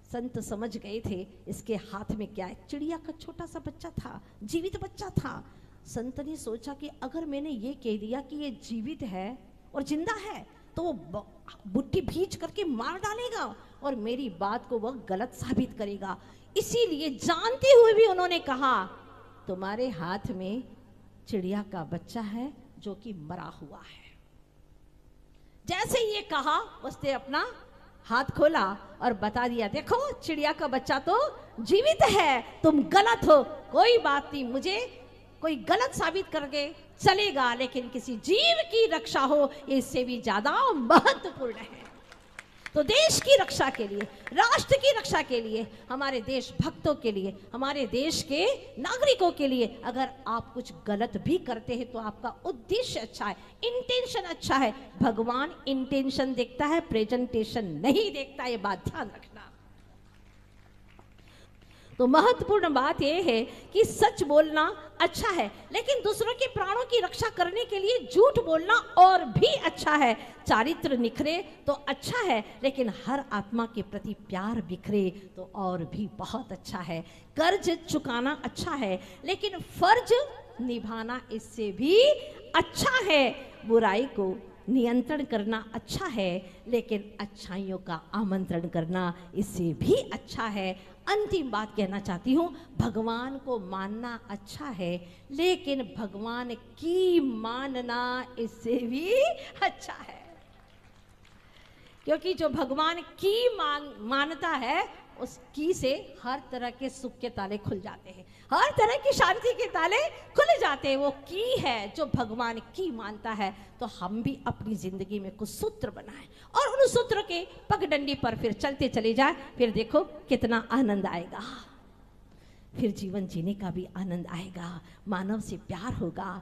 Speaker 2: संत समझ गए थे इसके हाथ में क्या है। चिड़िया का छोटा सा बच्चा था, जीवित बच्चा था। संत ने सोचा कि अगर मैंने ये कह दिया कि ये जीवित है और जिंदा है तो वो बुट्टी भींच करके मार डालेगा और मेरी बात को वह गलत साबित करेगा। इसीलिए जानते हुए भी उन्होंने कहा तुम्हारे हाथ में चिड़िया का बच्चा है जो कि मरा हुआ है। जैसे ये कहा उसने अपना हाथ खोला और बता दिया देखो चिड़िया का बच्चा तो जीवित है, तुम गलत हो। कोई बात नहीं, मुझे कोई गलत साबित करके चलेगा, लेकिन किसी जीव की रक्षा हो इससे भी ज्यादा महत्वपूर्ण है। तो देश की रक्षा के लिए, राष्ट्र की रक्षा के लिए, हमारे देश भक्तों के लिए, हमारे देश के नागरिकों के लिए अगर आप कुछ गलत भी करते हैं तो आपका उद्देश्य अच्छा है, इंटेंशन अच्छा है। भगवान इंटेंशन देखता है, प्रेजेंटेशन नहीं देखता, ये बात ध्यान रखना। तो महत्वपूर्ण बात यह है कि सच बोलना अच्छा है, लेकिन दूसरों के प्राणों की रक्षा करने के लिए झूठ बोलना और भी अच्छा है। चारित्र निखरे तो अच्छा है, लेकिन हर आत्मा के प्रति प्यार बिखरे तो और भी बहुत अच्छा है। कर्ज चुकाना अच्छा है, लेकिन फर्ज निभाना इससे भी अच्छा है। बुराई को नियंत्रण करना अच्छा है, लेकिन अच्छाइयों का आमंत्रण करना इससे भी अच्छा है। अंतिम बात कहना चाहती हूँ, भगवान को मानना अच्छा है, लेकिन भगवान की मानना इससे भी अच्छा है। क्योंकि जो भगवान की मानता है उसकी से हर तरह के सुख के ताले खुल जाते हैं, हर तरह की शांति के ताले खुल जाते हैं। वो की है जो भगवान की मानता है। तो हम भी अपनी जिंदगी में कुछ सूत्र बनाएं और उन सूत्र के पगडंडी पर फिर चलते चले जाए। फिर देखो कितना आनंद आएगा, फिर जीवन जीने का भी आनंद आएगा, मानव से प्यार होगा।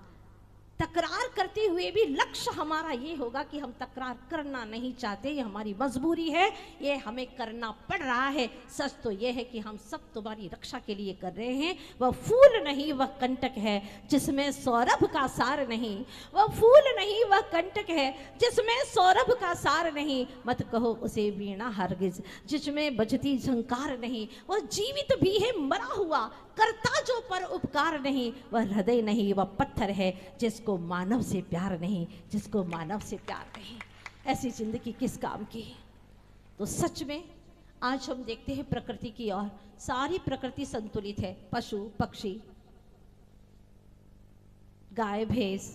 Speaker 2: तकरार करते हुए भी लक्ष्य हमारा ये होगा कि हम तकरार करना नहीं चाहते, ये हमारी मजबूरी है, ये हमें करना पड़ रहा है। सच तो ये है कि हम सब तुम्हारी रक्षा के लिए कर रहे हैं। वह फूल नहीं वह कंटक है जिसमें सौरभ का सार नहीं, वह फूल नहीं वह कंटक है जिसमें सौरभ का सार नहीं। मत कहो उसे वीणा हरगिज जिसमें बजती झंकार नहीं। वह जीवित भी है मरा हुआ, करता जो पर उपकार नहीं। वह हृदय नहीं वह पत्थर है जिसको मानव से प्यार नहीं, जिसको मानव से प्यार नहीं। ऐसी जिंदगी किस काम की। तो सच में आज हम देखते हैं प्रकृति की ओर, सारी प्रकृति संतुलित है। पशु पक्षी, गाय भैंस,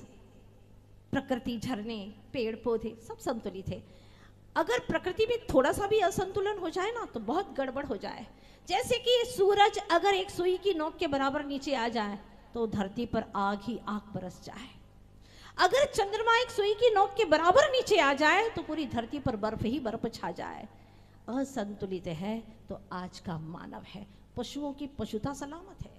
Speaker 2: प्रकृति, झरने, पेड़ पौधे सब संतुलित है। अगर प्रकृति में थोड़ा सा भी असंतुलन हो जाए ना तो बहुत गड़बड़ हो जाए। जैसे कि सूरज अगर एक सुई की नोक के बराबर नीचे आ जाए तो धरती पर आग ही आग बरस जाए। अगर चंद्रमा एक सुई की नोक के बराबर नीचे आ जाए तो पूरी धरती पर बर्फ ही बर्फ छा जाए। असंतुलित है तो आज का मानव है। पशुओं की पशुता सलामत है,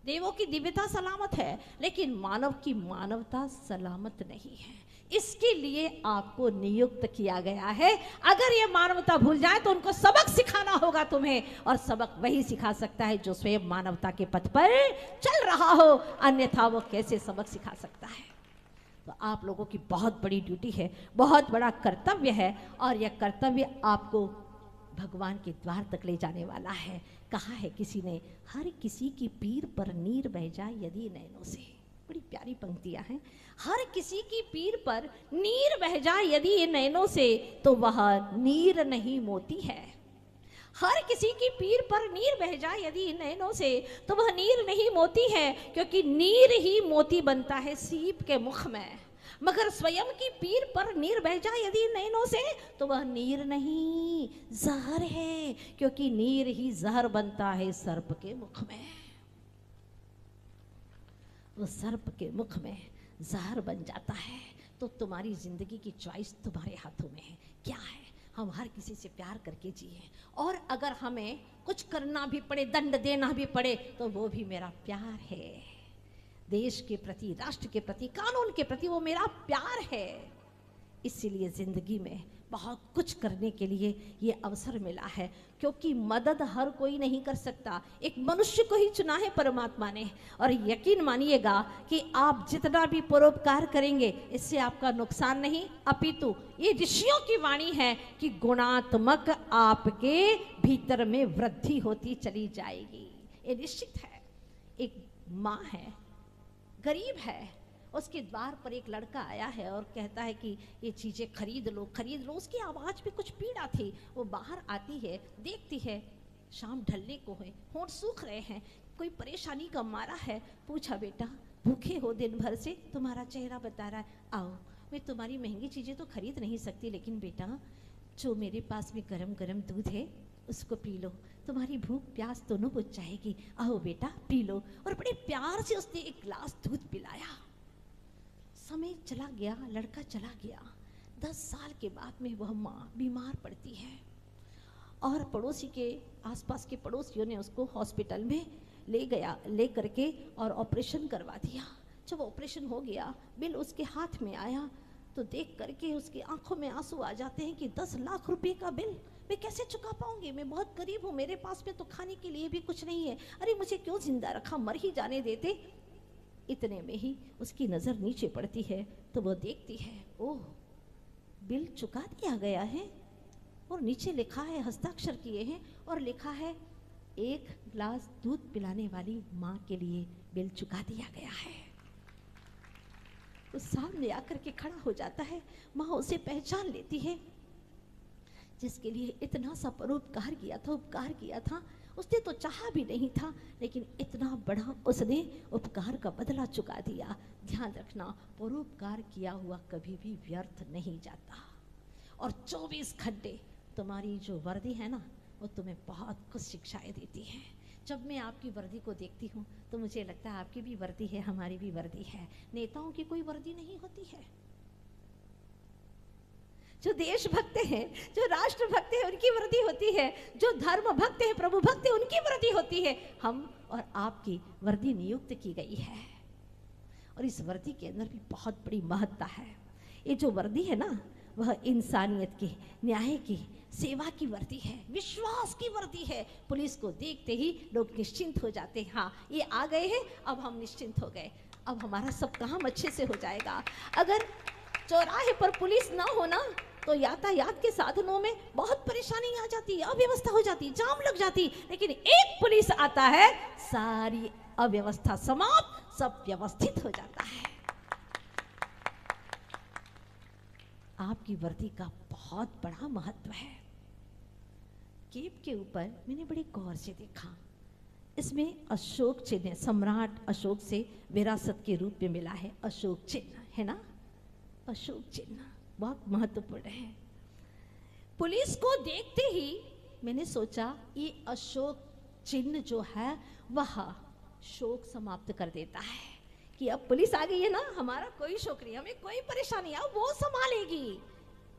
Speaker 2: देवों की दिव्यता सलामत है, लेकिन मानव की मानवता सलामत नहीं है। इसके लिए आपको नियुक्त किया गया है। अगर ये मानवता भूल जाए तो उनको सबक सिखाना होगा तुम्हें, और सबक वही सिखा सकता है जो स्वयं मानवता के पथ पर चल रहा हो, अन्यथा वो कैसे सबक सिखा सकता है। तो आप लोगों की बहुत बड़ी ड्यूटी है, बहुत बड़ा कर्तव्य है, और यह कर्तव्य आपको भगवान के द्वार तक ले जाने वाला है। कहा है किसी ने, हर किसी की पीर पर नीर बह जाए यदि नैनों से। बड़ी प्यारी पंक्तियां हैं। हर किसी की पीर पर नीर बह जाए यदि ये नैनों से, तो वह नीर नहीं मोती है। हर किसी की पीर पर नीर बह जाए यदि नैनों से, तो वह नीर नहीं मोती है, क्योंकि नीर ही मोती बनता है सीप के मुख में। मगर स्वयं की पीर पर नीर बह जाए यदि नैनों से, तो वह नीर नहीं जहर है, क्योंकि नीर ही जहर बनता है सर्प के मुख में। वो सर्प के मुख में जहर बन जाता है। तो तुम्हारी जिंदगी की चॉइस तुम्हारे हाथों में है। क्या है? हम हर किसी से प्यार करके जिए, और अगर हमें कुछ करना भी पड़े, दंड देना भी पड़े, तो वो भी मेरा प्यार है। देश के प्रति, राष्ट्र के प्रति, कानून के प्रति वो मेरा प्यार है। इसीलिए जिंदगी में बहुत कुछ करने के लिए ये अवसर मिला है, क्योंकि मदद हर कोई नहीं कर सकता। एक मनुष्य को ही चुना है परमात्मा ने, और यकीन मानिएगा कि आप जितना भी परोपकार करेंगे, इससे आपका नुकसान नहीं, अपितु ये ऋषियों की वाणी है कि गुणात्मक आपके भीतर में वृद्धि होती चली जाएगी। ये निश्चित है। एक माँ है, गरीब है, उसके द्वार पर एक लड़का आया है और कहता है कि ये चीज़ें खरीद लो, खरीद लो। उसकी आवाज़ में कुछ पीड़ा थी। वो बाहर आती है, देखती है शाम ढलने को है, होंठ सूख रहे हैं, कोई परेशानी का मारा है। पूछा, बेटा भूखे हो दिन भर से, तुम्हारा चेहरा बता रहा है, आओ मैं तुम्हारी महंगी चीज़ें तो खरीद नहीं सकती, लेकिन बेटा जो मेरे पास में गरम गरम दूध है उसको पी लो, तुम्हारी भूख प्यास दोनों बुझ जाएगी, आओ बेटा पी लो। और बड़े प्यार से उसने एक गिलास दूध पिलाया। समय चला गया, लड़का चला गया। 10 साल के बाद में वह माँ बीमार पड़ती है, और पड़ोसी के, आसपास के पड़ोसियों ने उसको हॉस्पिटल में ले करके और ऑपरेशन करवा दिया। जब ऑपरेशन हो गया, बिल उसके हाथ में आया, तो देख करके उसकी आंखों में आंसू आ जाते हैं कि 10 लाख रुपए का बिल मैं कैसे चुका पाऊंगी, मैं बहुत गरीब हूँ, मेरे पास में तो खाने के लिए भी कुछ नहीं है, अरे मुझे क्यों जिंदा रखा, मर ही जाने देते। इतने में ही उसकी नज़र नीचे पड़ती है, तो वो देखती है, ओह बिल चुका दिया गया है, और नीचे लिखा है, हस्ताक्षर किए हैं और लिखा है 1 गिलास दूध पिलाने वाली माँ के लिए बिल चुका दिया गया है। उस सामने आकर के खड़ा हो जाता है। माँ उसे पहचान लेती है, जिसके लिए इतना सा परोपकार किया था, उपकार किया था। उसने तो चाहा भी नहीं था, लेकिन इतना बड़ा उसने उपकार का बदला चुका दिया। ध्यान रखना, परोपकार किया हुआ कभी भी व्यर्थ नहीं जाता। और 24 घंटे तुम्हारी जो वर्दी है ना, वो तुम्हें बहुत कुछ शिक्षाएं देती है। जब मैं आपकी वर्दी को देखती हूँ तो मुझे लगता है आपकी भी वर्दी है, हमारी भी वर्दी है। नेताओं की कोई वर्दी नहीं होती है। जो देशभक्त हैं, जो राष्ट्रभक्त हैं, उनकी वर्दी होती है। जो धर्म भक्त हैं, प्रभु भक्त हैं, उनकी वर्दी होती है। हम और आपकी वर्दी नियुक्त की गई है, और इस वर्दी के अंदर भी बहुत बड़ी महत्ता है। ये जो वर्दी है ना, वह इंसानियत की, न्याय की, सेवा की वर्दी है, विश्वास की वर्दी है। पुलिस को देखते ही लोग निश्चिंत हो जाते हैं, हाँ ये आ गए हैं, अब हम निश्चिंत हो गए, अब हमारा सब काम अच्छे से हो जाएगा। अगर चौराहे पर पुलिस ना होना तो यातायात के साधनों में बहुत परेशानी आ जाती, अव्यवस्था हो जाती, जाम लग जाती। लेकिन एक पुलिस आता है, सारी अव्यवस्था समाप्त, सब व्यवस्थित हो जाता है। आपकी वर्दी का बहुत बड़ा महत्व है। केप के ऊपर मैंने बड़े गौर से देखा, इसमें अशोक चिन्ह, सम्राट अशोक से विरासत के रूप में मिला है अशोक चिन्ह, है ना। अशोक चिन्ह बहुत महत्वपूर्ण है। पुलिस को देखते ही मैंने सोचा ये अशोक चिन्ह जो है वह शोक समाप्त कर देता है, कि अब पुलिस आ गई है ना, हमारा कोई शोक नहीं, हमें कोई परेशानी है, वो संभालेगी।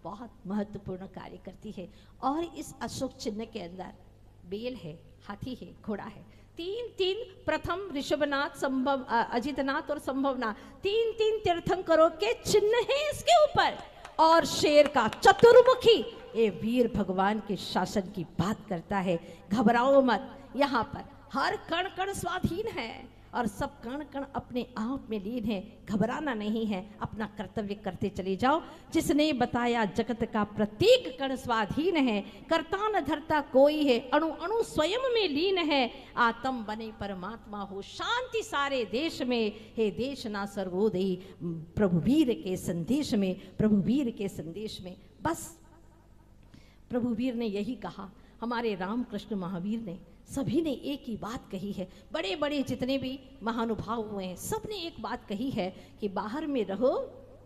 Speaker 2: बहुत महत्वपूर्ण कार्य करती है। और इस अशोक चिन्ह के अंदर बेल है, हाथी है, घोड़ा है, तीन तीन प्रथम ऋषभनाथ, संभव अजितनाथ और संभवनाथ, तीन तीन तीर्थंकरों के चिन्ह हैं इसके ऊपर। और शेर का चतुर्मुखी, ये वीर भगवान के शासन की बात करता है। घबराओ मत, यहाँ पर हर कण कण स्वाधीन है और सब कण कण अपने आप में लीन है। घबराना नहीं है, अपना कर्तव्य करते चले जाओ। जिसने बताया जगत का प्रत्येक कण स्वाधीन है, करता न धरता कोई है, अणु अणु स्वयं में लीन है। आत्म बने परमात्मा हो, शांति सारे देश में, हे देश ना सर्वोदयी, प्रभुवीर के संदेश में, प्रभुवीर के संदेश में। बस प्रभुवीर ने यही कहा, हमारे रामकृष्ण महावीर ने, सभी ने एक ही बात कही है। बड़े बड़े जितने भी महानुभाव हुए हैं, सब ने एक बात कही है कि बाहर में रहो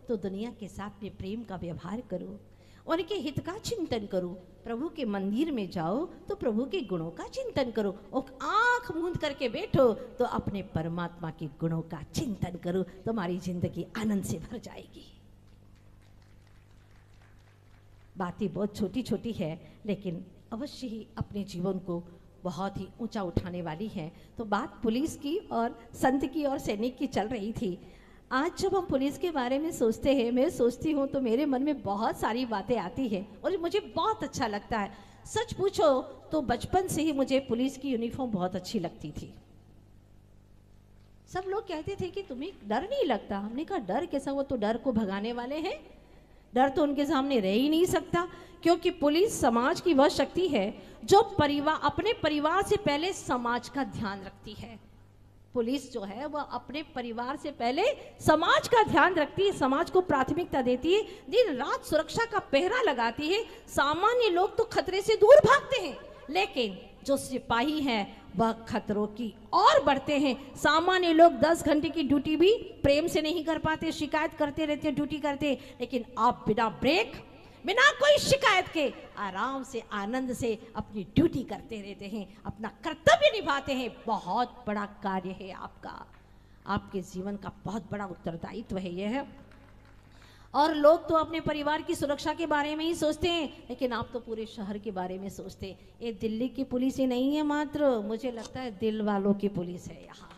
Speaker 2: तो दुनिया के साथ में प्रेम का व्यवहार करो, उनके हित का चिंतन करो। प्रभु के मंदिर में जाओ तो प्रभु के गुणों का चिंतन करो, और आंख मूंद करके बैठो तो अपने परमात्मा के गुणों का चिंतन करो। तुम्हारी जिंदगी आनंद से भर जाएगी। बातें बहुत छोटी छोटी है, लेकिन अवश्य ही अपने जीवन को बहुत ही ऊंचा उठाने वाली है। तो बात पुलिस की और संत की और सैनिक की चल रही थी। आज जब हम पुलिस के बारे में सोचते हैं, मैं सोचती हूँ तो मेरे मन में बहुत सारी बातें आती है और मुझे बहुत अच्छा लगता है। सच पूछो तो बचपन से ही मुझे पुलिस की यूनिफॉर्म बहुत अच्छी लगती थी। सब लोग कहते थे कि तुम्हें डर नहीं लगता। हमने कहा डर कैसा, वो तो डर को भगाने वाले हैं, डर तो उनके सामने रह ही नहीं सकता। क्योंकि पुलिस समाज की वह शक्ति है जो अपने परिवार से पहले समाज का ध्यान रखती है। पुलिस जो है वह अपने परिवार से पहले समाज का ध्यान रखती है, समाज को प्राथमिकता देती है, दिन रात सुरक्षा का पहरा लगाती है। सामान्य लोग तो खतरे से दूर भागते हैं, लेकिन जो सिपाही हैं वह खतरों की और बढ़ते हैं। सामान्य लोग 10 घंटे की ड्यूटी भी प्रेम से नहीं कर पाते, शिकायत करते रहते हैं, ड्यूटी करते, लेकिन आप बिना ब्रेक, बिना कोई शिकायत के आराम से आनंद से अपनी ड्यूटी करते रहते हैं, अपना कर्तव्य निभाते हैं। बहुत बड़ा कार्य है आपका, आपके जीवन का बहुत बड़ा उत्तरदायित्व है यह है। और लोग तो अपने परिवार की सुरक्षा के बारे में ही सोचते हैं, लेकिन आप तो पूरे शहर के बारे में सोचते हैं। ये दिल्ली की पुलिस ही नहीं है मात्र, मुझे लगता है दिल वालों की पुलिस है यहाँ,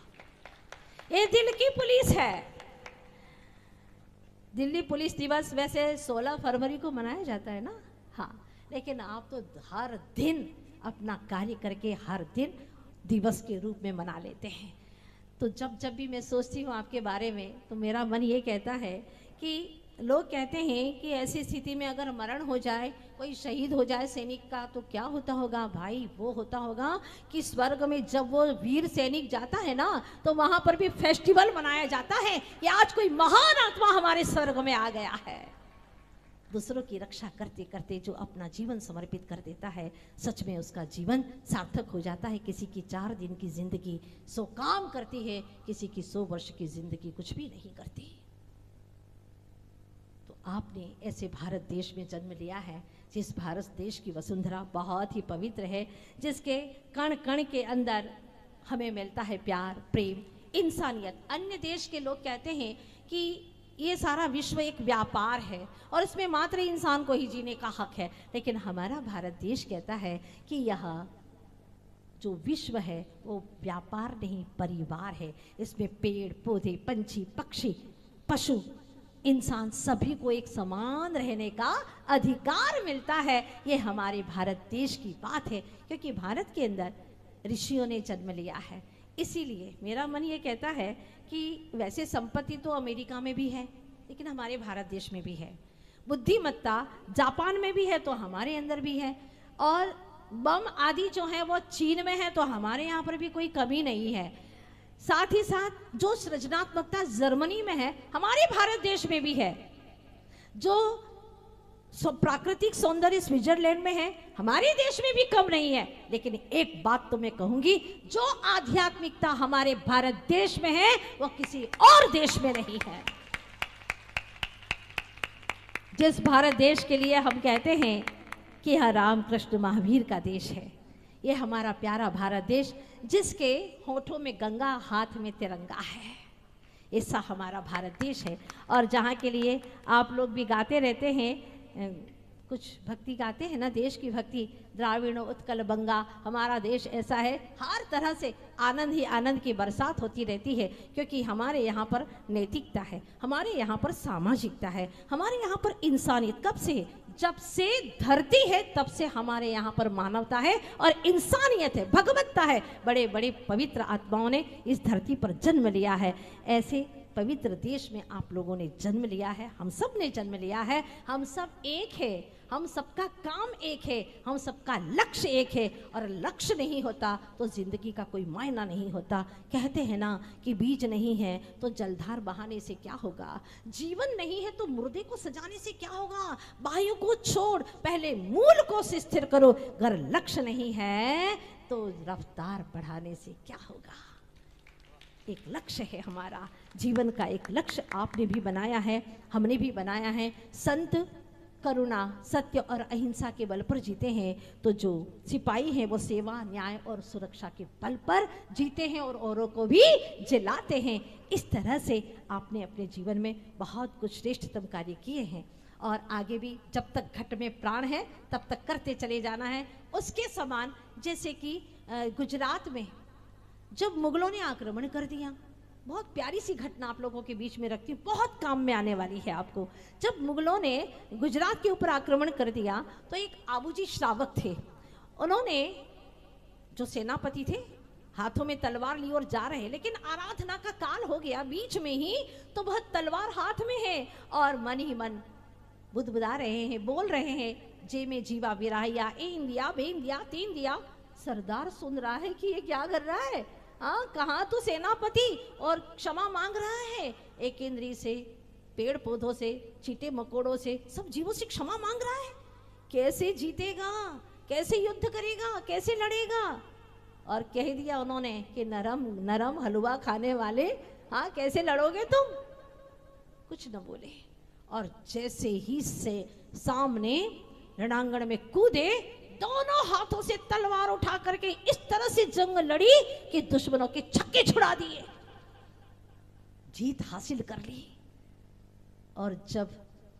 Speaker 2: ये दिल की पुलिस है। दिल्ली पुलिस दिवस वैसे 16 फरवरी को मनाया जाता है ना, हाँ, लेकिन आप तो हर दिन अपना कार्य करके हर दिन दिवस के रूप में मना लेते हैं। तो जब भी मैं सोचती हूँ आपके बारे में तो मेरा मन ये कहता है कि लोग कहते हैं कि ऐसी स्थिति में अगर मरण हो जाए, कोई शहीद हो जाए सैनिक का, तो क्या होता होगा भाई? वो होता होगा कि स्वर्ग में जब वो वीर सैनिक जाता है ना, तो वहां पर भी फेस्टिवल मनाया जाता है कि आज कोई महान आत्मा हमारे स्वर्ग में आ गया है। दूसरों की रक्षा करते करते जो अपना जीवन समर्पित कर देता है, सच में उसका जीवन सार्थक हो जाता है। किसी की 4 दिन की जिंदगी 100 काम करती है, किसी की 100 वर्ष की जिंदगी कुछ भी नहीं करती। आपने ऐसे भारत देश में जन्म लिया है, जिस भारत देश की वसुंधरा बहुत ही पवित्र है, जिसके कण कण के अंदर हमें मिलता है प्यार, प्रेम, इंसानियत। अन्य देश के लोग कहते हैं कि ये सारा विश्व एक व्यापार है और इसमें मात्र इंसान को ही जीने का हक है, लेकिन हमारा भारत देश कहता है कि यह जो विश्व है वो व्यापार नहीं, परिवार है। इसमें पेड़ पौधे, पंछी, पक्षी, पशु, इंसान सभी को एक समान रहने का अधिकार मिलता है। ये हमारे भारत देश की बात है, क्योंकि भारत के अंदर ऋषियों ने जन्म लिया है। इसीलिए मेरा मन ये कहता है कि वैसे संपत्ति तो अमेरिका में भी है, लेकिन हमारे भारत देश में भी है। बुद्धिमत्ता जापान में भी है तो हमारे अंदर भी है, और बम आदि जो है वो चीन में है तो हमारे यहाँ पर भी कोई कमी नहीं है। साथ ही साथ जो सृजनात्मकता जर्मनी में है हमारे भारत देश में भी है, जो प्राकृतिक सौंदर्य स्विट्जरलैंड में है हमारे देश में भी कम नहीं है। लेकिन एक बात तो मैं कहूंगी, जो आध्यात्मिकता हमारे भारत देश में है वो किसी और देश में नहीं है। जिस भारत देश के लिए हम कहते हैं कि यह रामकृष्ण महावीर का देश है, ये हमारा प्यारा भारत देश, जिसके होठों में गंगा, हाथ में तिरंगा है, ऐसा हमारा भारत देश है। और जहाँ के लिए आप लोग भी गाते रहते हैं कुछ भक्ति गाते हैं ना, देश की भक्ति, द्राविणो उत्कल बंगा, हमारा देश ऐसा है, हर तरह से आनंद ही आनंद की बरसात होती रहती है, क्योंकि हमारे यहाँ पर नैतिकता है, हमारे यहाँ पर सामाजिकता है, हमारे यहाँ पर इंसानियत। कब से? जब से धरती है तब से हमारे यहाँ पर मानवता है और इंसानियत है, भगवत्ता है। बड़े बड़े पवित्र आत्माओं ने इस धरती पर जन्म लिया है। ऐसे पवित्र देश में आप लोगों ने जन्म लिया है, हम सब ने जन्म लिया है। हम सब एक है, हम सबका काम एक है, हम सबका लक्ष्य एक है। और लक्ष्य नहीं होता तो जिंदगी का कोई मायना नहीं होता। कहते हैं ना कि बीज नहीं है तो जलधार बहाने से क्या होगा, जीवन नहीं है तो मुर्दे को सजाने से क्या होगा। वायु को छोड़, पहले मूल को स्थिर करो। अगर लक्ष्य नहीं है तो रफ्तार बढ़ाने से क्या होगा। एक लक्ष्य है हमारा, जीवन का एक लक्ष्य आपने भी बनाया है, हमने भी बनाया है। संत करुणा, सत्य और अहिंसा के बल पर जीते हैं, तो जो सिपाही हैं वो सेवा, न्याय और सुरक्षा के बल पर जीते हैं और औरों को भी जिलाते हैं। इस तरह से आपने अपने जीवन में बहुत कुछ श्रेष्ठतम कार्य किए हैं और आगे भी जब तक घट में प्राण है तब तक करते चले जाना है। उसके समान जैसे कि गुजरात में जब मुगलों ने आक्रमण कर दिया, बहुत प्यारी सी घटना आप लोगों के बीच में रखती हूँ, बहुत काम में आने वाली है आपको। जब मुगलों ने गुजरात के ऊपर आक्रमण कर दिया तो एक आबूजी श्रावक थे, उन्होंने, जो सेनापति थे, हाथों में तलवार ली और जा रहे हैं, लेकिन आराधना का काल हो गया बीच में ही, तो वह तलवार हाथ में है और मन ही मन बुदबुदा रहे हैं, बोल रहे हैं, जे में जीवा विराहिया, एन दिया, बेन दिया, तीन दिया। सरदार सुन रहा है कि ये क्या कर रहा है, हाँ, कहाँ तो सेनापति और क्षमा मांग रहा है। एक इंद्री से, पेड़ पौधों से, चीटे मकोड़ों से, सब जीवों से क्षमा मांग रहा है। कैसे जीतेगा, कैसे युद्ध करेगा, कैसे लड़ेगा। और कह दिया उन्होंने कि नरम नरम हलवा खाने वाले, हाँ, कैसे लड़ोगे तुम। कुछ न बोले और जैसे ही से सामने रणांगण में कूदे, दोनों हाथों से तलवार उठा करके इस तरह से जंग लड़ी कि दुश्मनों के छक्के छुड़ा दिए, जीत हासिल कर ली। और जब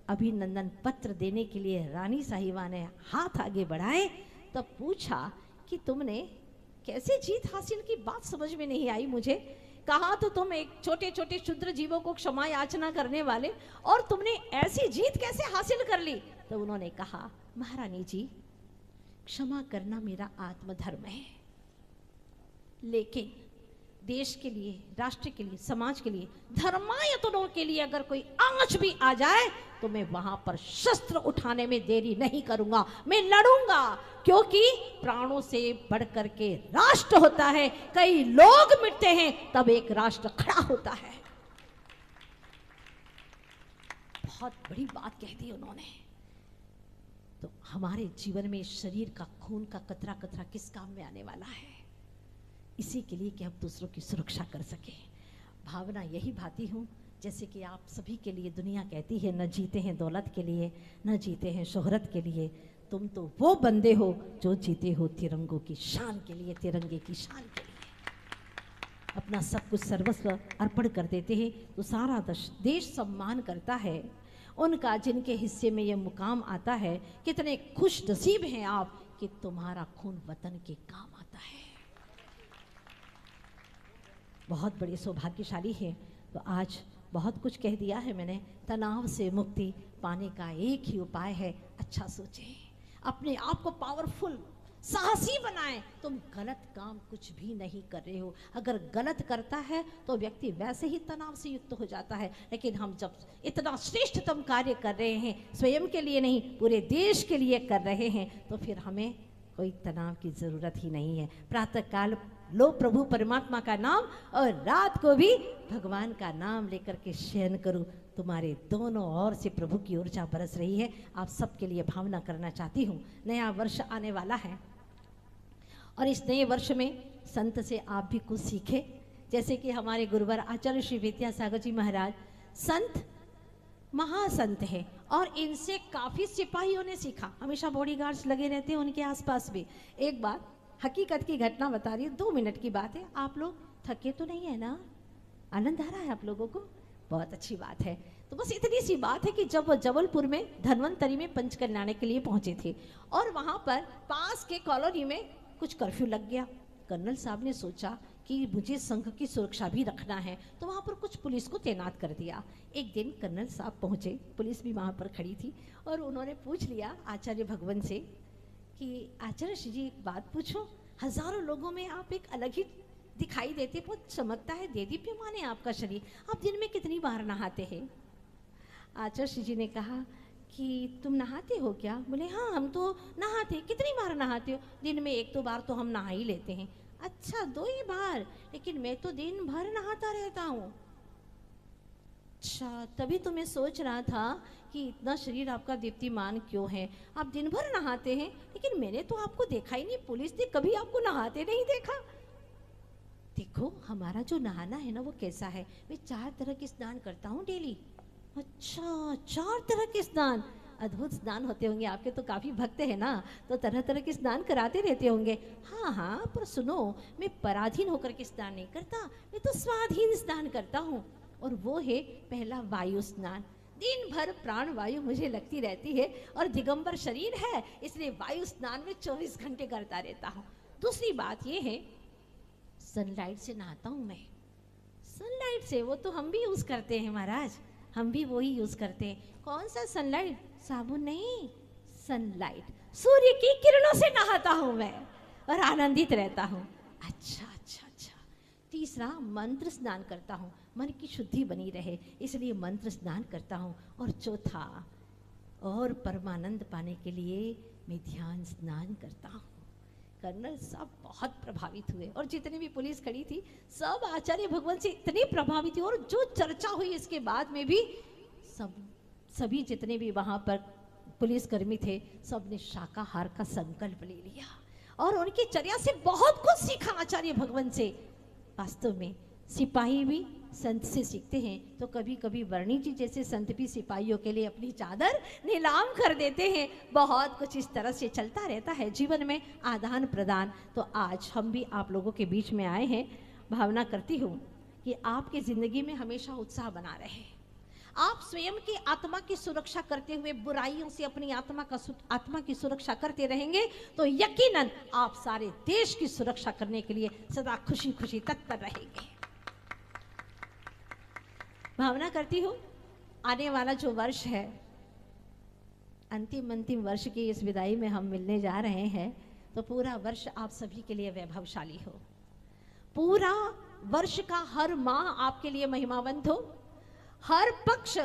Speaker 2: अभिनंदन पत्र देने के लिए रानी साहिबा ने हाथ आगे बढ़ाए तब पूछा कि तुमने कैसे जीत हासिल की। बात समझ में नहीं आई मुझे। कहा तो तुम एक छोटे छोटे क्षुद्र जीवों को क्षमा याचना करने वाले, और तुमने ऐसी जीत कैसे हासिल कर ली। तो उन्होंने कहा, महारानी जी, क्षमा करना मेरा आत्मधर्म है, लेकिन देश के लिए, राष्ट्र के लिए, समाज के लिए, धर्मायतनों के लिए अगर कोई आंच भी आ जाए तो मैं वहां पर शस्त्र उठाने में देरी नहीं करूंगा, मैं लड़ूंगा। क्योंकि प्राणों से बढ़कर के राष्ट्र होता है। कई लोग मिटते हैं तब एक राष्ट्र खड़ा होता है। बहुत बड़ी बात कह दी उन्होंने। तो हमारे जीवन में शरीर का खून का कतरा कतरा किस काम में आने वाला है, इसी के लिए कि हम दूसरों की सुरक्षा कर सके। भावना यही भाती हूँ जैसे कि आप सभी के लिए दुनिया कहती है, न जीते हैं दौलत के लिए, न जीते हैं शोहरत के लिए, तुम तो वो बंदे हो जो जीते हो तिरंगों की शान के लिए, तिरंगे की शान के लिए। अपना सब कुछ सर्वस्व अर्पण कर देते हैं तो सारा देश सम्मान करता है उनका, जिनके हिस्से में ये मुकाम आता है। कितने खुश नसीब हैं आप कि तुम्हारा खून वतन के काम आता है। बहुत बड़े सौभाग्यशाली है। तो आज बहुत कुछ कह दिया है मैंने। तनाव से मुक्ति पाने का एक ही उपाय है, अच्छा सोचें, अपने आप को पावरफुल, साहसी बनाएं। तुम गलत काम कुछ भी नहीं कर रहे हो। अगर गलत करता है तो व्यक्ति वैसे ही तनाव से युक्त हो जाता है, लेकिन हम जब इतना श्रेष्ठतम कार्य कर रहे हैं, स्वयं के लिए नहीं पूरे देश के लिए कर रहे हैं, तो फिर हमें कोई तनाव की जरूरत ही नहीं है। प्रातः काल लो प्रभु परमात्मा का नाम और रात को भी भगवान का नाम लेकर के शयन करो। तुम्हारे दोनों ओर से प्रभु की ऊर्जा बरस रही है। आप सबके लिए भावना करना चाहती हूँ। नया वर्ष आने वाला है और इस नए वर्ष में संत से आप भी कुछ सीखे। जैसे कि हमारे गुरुवर आचार्य श्री विद्यासागर जी महाराज संत, महासंत है और इनसे काफ़ी सिपाहियों ने सीखा। हमेशा बॉडीगार्ड्स लगे रहते हैं उनके आसपास भी। एक बार हकीकत की घटना बता रही हूँ, 2 मिनट की बात है। आप लोग थके तो नहीं है ना? आनंद आ रहा है आप लोगों को? बहुत अच्छी बात है। तो बस इतनी सी बात है कि जब वो जबलपुर में धन्वंतरी में पंच करनाने के लिए पहुंचे थे और वहां पर पास के कॉलोनी में कुछ कर्फ्यू लग गया। कर्नल साहब ने सोचा कि मुझे संघ की सुरक्षा भी रखना है, तो वहाँ पर कुछ पुलिस को तैनात कर दिया। एक दिन कर्नल साहब पहुँचे, पुलिस भी वहाँ पर खड़ी थी और उन्होंने पूछ लिया आचार्य भगवान से कि आचार्य श्री जी एक बात पूछो, हजारों लोगों में आप एक अलग ही दिखाई देते, बहुत चमकता है, देदीप्यमान है आपका शरीर, आप दिन में कितनी बार नहाते हैं? आचार्य श्री जी ने कहा कि तुम नहाते हो क्या? बोले हाँ हम तो नहाते। कितनी बार नहाते हो? दिन में 1-2 बार तो हम नहा ही लेते हैं। अच्छा 2 ही बार, लेकिन मैं तो दिन भर नहाता रहता हूँ। अच्छा तभी तो मैं सोच रहा था कि इतना शरीर आपका दीप्तिमान क्यों है, आप दिन भर नहाते हैं, लेकिन मैंने तो आपको देखा ही नहीं, पुलिस ने कभी आपको नहाते नहीं देखा। देखो हमारा जो नहाना है ना वो कैसा है, मैं 4 तरह के स्नान करता हूँ डेली। अच्छा 4 तरह के स्नान, अद्भुत स्नान होते होंगे आपके, तो काफ़ी भक्त है ना, तो तरह तरह के स्नान कराते रहते होंगे। हाँ हाँ पर सुनो, मैं पराधीन होकर के स्नान नहीं करता, मैं तो स्वाधीन स्नान करता हूँ, और वो है पहला वायु स्नान। दिन भर प्राण वायु मुझे लगती रहती है और दिगंबर शरीर है, इसलिए वायु स्नान में 24 घंटे करता रहता हूँ। दूसरी बात ये है सनलाइट से नहाता हूँ मैं। सनलाइट से, वो तो हम भी यूज़ करते हैं महाराज, हम भी वही यूज़ करते हैं। कौन सा सनलाइट? साबुन नहीं, सनलाइट, सूर्य की किरणों से नहाता हूँ मैं और आनंदित रहता हूँ। अच्छा अच्छा अच्छा। तीसरा मंत्र स्नान करता हूँ, मन की शुद्धि बनी रहे इसलिए मंत्र स्नान करता हूँ। और चौथा, और परमानंद पाने के लिए मैं ध्यान स्नान करता हूँ। कर्नल साहब बहुत प्रभावित हुए और जितनी भी पुलिस खड़ी थी सब आचार्य भगवान से इतनी प्रभावित हुई, और जो चर्चा हुई इसके बाद में भी सभी जितने भी वहाँ पर पुलिसकर्मी थे सब ने शाकाहार का संकल्प ले लिया और उनकी चर्या से बहुत कुछ सीखा आचार्य भगवान से। वास्तव में सिपाही भी संत से सीखते हैं, तो कभी कभी वर्णी जी जैसे संत भी सिपाहियों के लिए अपनी चादर नीलाम कर देते हैं। बहुत कुछ इस तरह से चलता रहता है जीवन में, आदान प्रदान। तो आज हम भी आप लोगों के बीच में आए हैं। भावना करती हूँ कि आपकी ज़िंदगी में हमेशा उत्साह बना रहे, आप स्वयं की आत्मा की सुरक्षा करते हुए बुराइयों से अपनी आत्मा की सुरक्षा करते रहेंगे तो यकीनन आप सारे देश की सुरक्षा करने के लिए सदा खुशी खुशी तत्पर रहेंगे। भावना करती हूँ आने वाला जो वर्ष है, अंतिम वर्ष की इस विदाई में हम मिलने जा रहे हैं, तो पूरा वर्ष आप सभी के लिए वैभवशाली हो, पूरा वर्ष का हर माह आपके लिए महिमावंत हो, हर पक्ष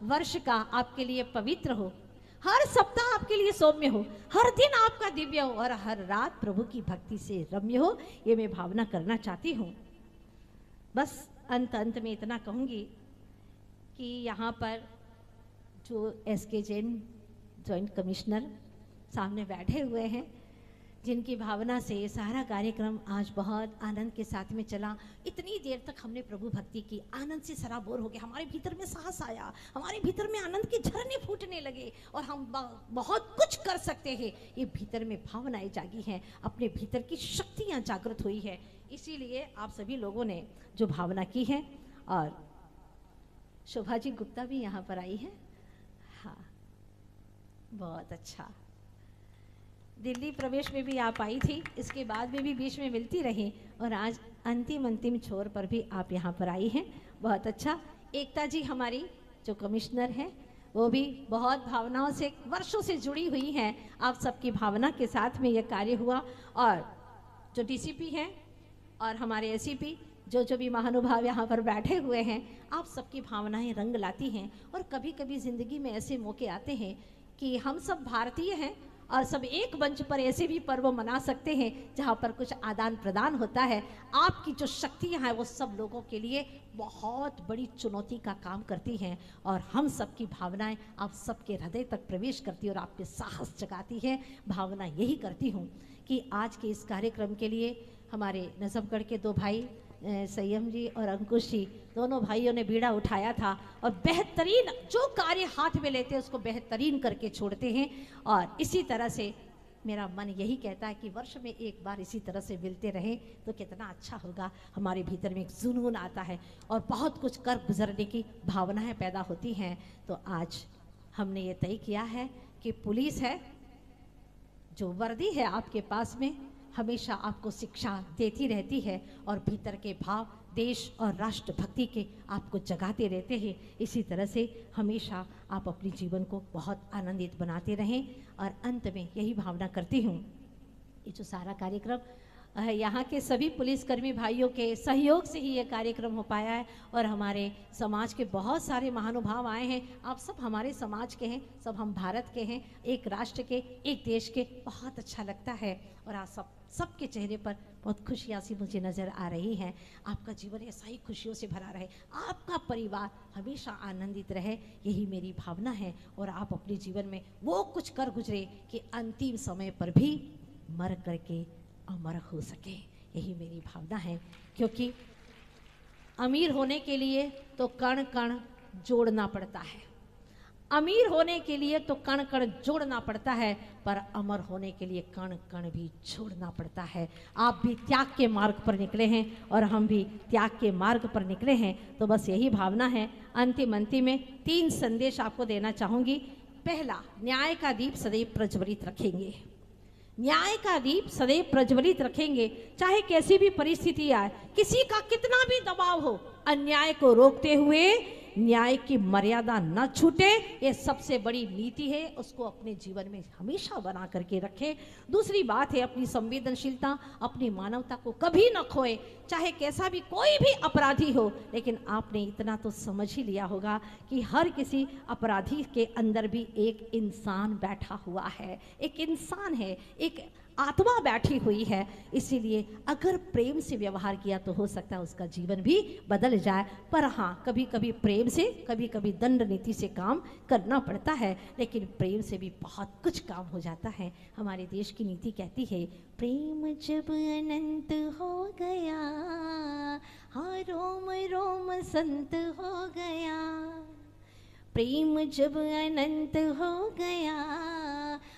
Speaker 2: वर्ष का आपके लिए पवित्र हो, हर सप्ताह आपके लिए सौम्य हो, हर दिन आपका दिव्य हो और हर रात प्रभु की भक्ति से रम्य हो। ये मैं भावना करना चाहती हूँ। बस अंत में इतना कहूँगी कि यहाँ पर जो SK जैन जॉइंट कमिश्नर सामने बैठे हुए हैं, जिनकी भावना से ये सारा कार्यक्रम आज बहुत आनंद के साथ में चला। इतनी देर तक हमने प्रभु भक्ति की, आनंद से सराबोर हो गए, हमारे भीतर में साहस आया, हमारे भीतर में आनंद के झरने फूटने लगे और हम बहुत कुछ कर सकते हैं। ये भीतर में भावनाएं जागी हैं, अपने भीतर की शक्तियाँ जागृत हुई है। इसीलिए आप सभी लोगों ने जो भावना की है, और शोभा जी गुप्ता भी यहाँ पर आई है। हाँ बहुत अच्छा, दिल्ली प्रवेश में भी आप आई थी, इसके बाद में भी बीच में मिलती रही, और आज अंतिम छोर पर भी आप यहाँ पर आई हैं। बहुत अच्छा। एकता जी हमारी जो कमिश्नर हैं वो भी बहुत भावनाओं से वर्षों से जुड़ी हुई हैं। आप सबकी भावना के साथ में ये कार्य हुआ, और जो DCP हैं और हमारे SCP जो भी महानुभाव यहाँ पर बैठे हुए हैं, आप सबकी भावनाएं रंग लाती हैं। और कभी कभी ज़िंदगी में ऐसे मौके आते हैं कि हम सब भारतीय हैं और सब एक मंच पर ऐसे भी पर्व मना सकते हैं जहाँ पर कुछ आदान प्रदान होता है। आपकी जो शक्तियाँ हैं वो सब लोगों के लिए बहुत बड़ी चुनौती का काम करती हैं, और हम सबकी भावनाएं आप सबके हृदय तक प्रवेश करती है और आप पे साहस जगाती है। भावना यही करती हूँ कि आज के इस कार्यक्रम के लिए हमारे नजफगढ़ के 2 भाई संयम जी और अंकुश जी, दोनों भाइयों ने बीड़ा उठाया था और बेहतरीन जो कार्य हाथ में लेते हैं उसको बेहतरीन करके छोड़ते हैं। और इसी तरह से मेरा मन यही कहता है कि वर्ष में एक बार इसी तरह से मिलते रहें तो कितना अच्छा होगा। हमारे भीतर में एक जुनून आता है और बहुत कुछ कर गुजरने की भावनाएं पैदा होती हैं। तो आज हमने ये तय किया है कि पुलिस है, जो वर्दी है आपके पास में, हमेशा आपको शिक्षा देती रहती है और भीतर के भाव देश और राष्ट्रभक्ति के आपको जगाते रहते हैं। इसी तरह से हमेशा आप अपने जीवन को बहुत आनंदित बनाते रहें। और अंत में यही भावना करती हूँ, ये जो सारा कार्यक्रम यहाँ के सभी पुलिसकर्मी भाइयों के सहयोग से ही ये कार्यक्रम हो पाया है और हमारे समाज के बहुत सारे महानुभाव आए हैं। आप सब हमारे समाज के हैं, सब हम भारत के हैं, एक राष्ट्र के, एक देश के। बहुत अच्छा लगता है और आज सबके चेहरे पर बहुत खुशियाँ सी मुझे नज़र आ रही हैं। आपका जीवन ऐसा ही खुशियों से भरा रहे, आपका परिवार हमेशा आनंदित रहे, यही मेरी भावना है। और आप अपने जीवन में वो कुछ कर गुजरे कि अंतिम समय पर भी मर करके अमर हो सके, यही मेरी भावना है। क्योंकि अमीर होने के लिए तो कण कण जोड़ना पड़ता है, अमीर होने के लिए तो कण कण जोड़ना पड़ता है, पर अमर होने के लिए कण कण भी छोड़ना पड़ता है। आप भी त्याग के मार्ग पर निकले हैं और हम भी त्याग के मार्ग पर निकले हैं। तो बस यही भावना है। अंतिम में 3 संदेश आपको देना चाहूँगी। पहला, न्याय का दीप सदैव प्रज्वलित रखेंगे, न्याय का दीप सदैव प्रज्वलित रखेंगे। चाहे कैसी भी परिस्थिति आए, किसी का कितना भी दबाव हो, अन्याय को रोकते हुए न्याय की मर्यादा न छूटे, ये सबसे बड़ी नीति है। उसको अपने जीवन में हमेशा बना करके रखें। दूसरी बात है, अपनी संवेदनशीलता, अपनी मानवता को कभी न खोए। चाहे कैसा भी कोई भी अपराधी हो, लेकिन आपने इतना तो समझ ही लिया होगा कि हर किसी अपराधी के अंदर भी एक इंसान बैठा हुआ है, एक इंसान है, एक आत्मा बैठी हुई है। इसीलिए अगर प्रेम से व्यवहार किया तो हो सकता है उसका जीवन भी बदल जाए। पर हाँ, कभी कभी प्रेम से, कभी कभी दंड नीति से काम करना पड़ता है, लेकिन प्रेम से भी बहुत कुछ काम हो जाता है। हमारे देश की नीति कहती है, प्रेम जब अनंत हो गया, हाँ रोम रोम संत हो गया। प्रेम जब अनंत हो गया,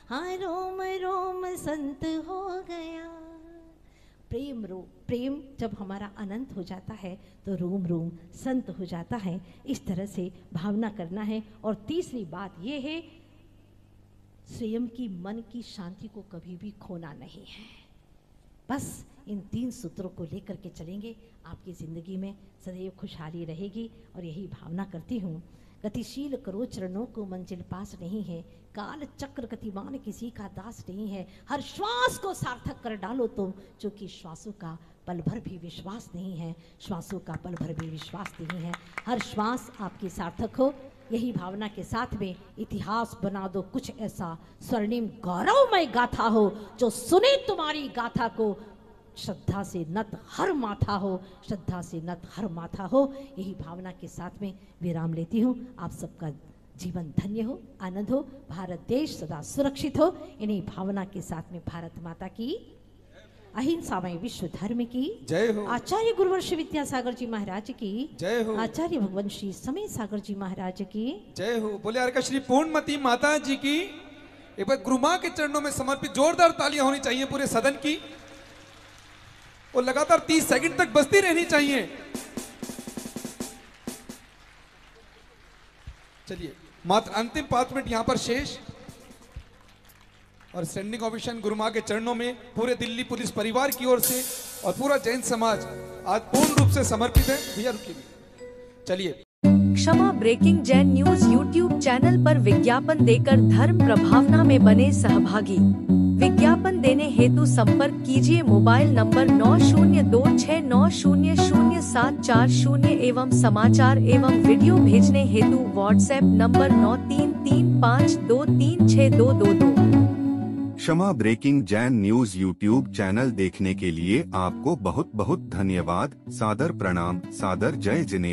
Speaker 2: हाँ रोम रोम संत हो गया। प्रेम जब हमारा अनंत हो जाता है तो रोम रोम संत हो जाता है। इस तरह से भावना करना है। और तीसरी बात ये है, स्वयं की मन की शांति को कभी भी खोना नहीं है। बस इन 3 सूत्रों को लेकर के चलेंगे, आपकी ज़िंदगी में सदैव खुशहाली रहेगी। और यही भावना करती हूँ। गतिशील करो चरणों को, मंजिल पास नहीं है। काल चक्र गतिमान किसी का दास नहीं है। हर श्वास को सार्थक कर डालो तुम, क्योंकि श्वासों का पल भर भी विश्वास नहीं है, श्वासों का पल भर भी विश्वास नहीं है। हर श्वास आपकी सार्थक हो, यही भावना के साथ में इतिहास बना दो कुछ ऐसा, स्वर्णिम गौरवमय गाथा हो, जो सुने तुम्हारी गाथा को श्रद्धा से नत हर माथा हो, श्रद्धा से नत हर माथा हो। यही भावना के साथ में विराम लेती हूँ। आप सबका जीवन धन्य हो, आनंद हो, भारत देश सदा सुरक्षित हो। इन्हीं भावना के साथ में भारत माता की, अहिंसामय विश्व धर्म की
Speaker 3: जय हो।
Speaker 2: आचार्य गुरुवर्ष विद्यासागर जी महाराज की
Speaker 3: जय हो।
Speaker 2: आचार्य भगवान श्री समय सागर जी महाराज की
Speaker 3: जय हो। बोले अर्का श्री पूर्णमती माता जी की। एक बार गुरु मां के चरणों में समर्पित जोरदार तालियां होनी चाहिए पूरे सदन की, और लगातार 30 सेकंड तक बजती रहनी चाहिए। चलिए, मात्र अंतिम 5 मिनट यहां पर शेष। और स्टैंडिंग ओवेशन गुरु मां के चरणों में पूरे दिल्ली पुलिस परिवार की ओर से और पूरा जैन समाज आज पूर्ण रूप से समर्पित है। भैया रुकिए, चलिए।
Speaker 4: क्षमा breaking Jain news YouTube channel पर विज्ञापन देकर धर्म प्रभावना में बने सहभागी। विज्ञापन देने हेतु संपर्क कीजिए मोबाइल नंबर 9026900740 एवं समाचार एवं वीडियो भेजने हेतु व्हाट्सएप नंबर 9335236222।
Speaker 1: क्षमा breaking Jain news YouTube channel देखने के लिए आपको बहुत बहुत धन्यवाद। सादर प्रणाम, सादर जय जिनेंद्र।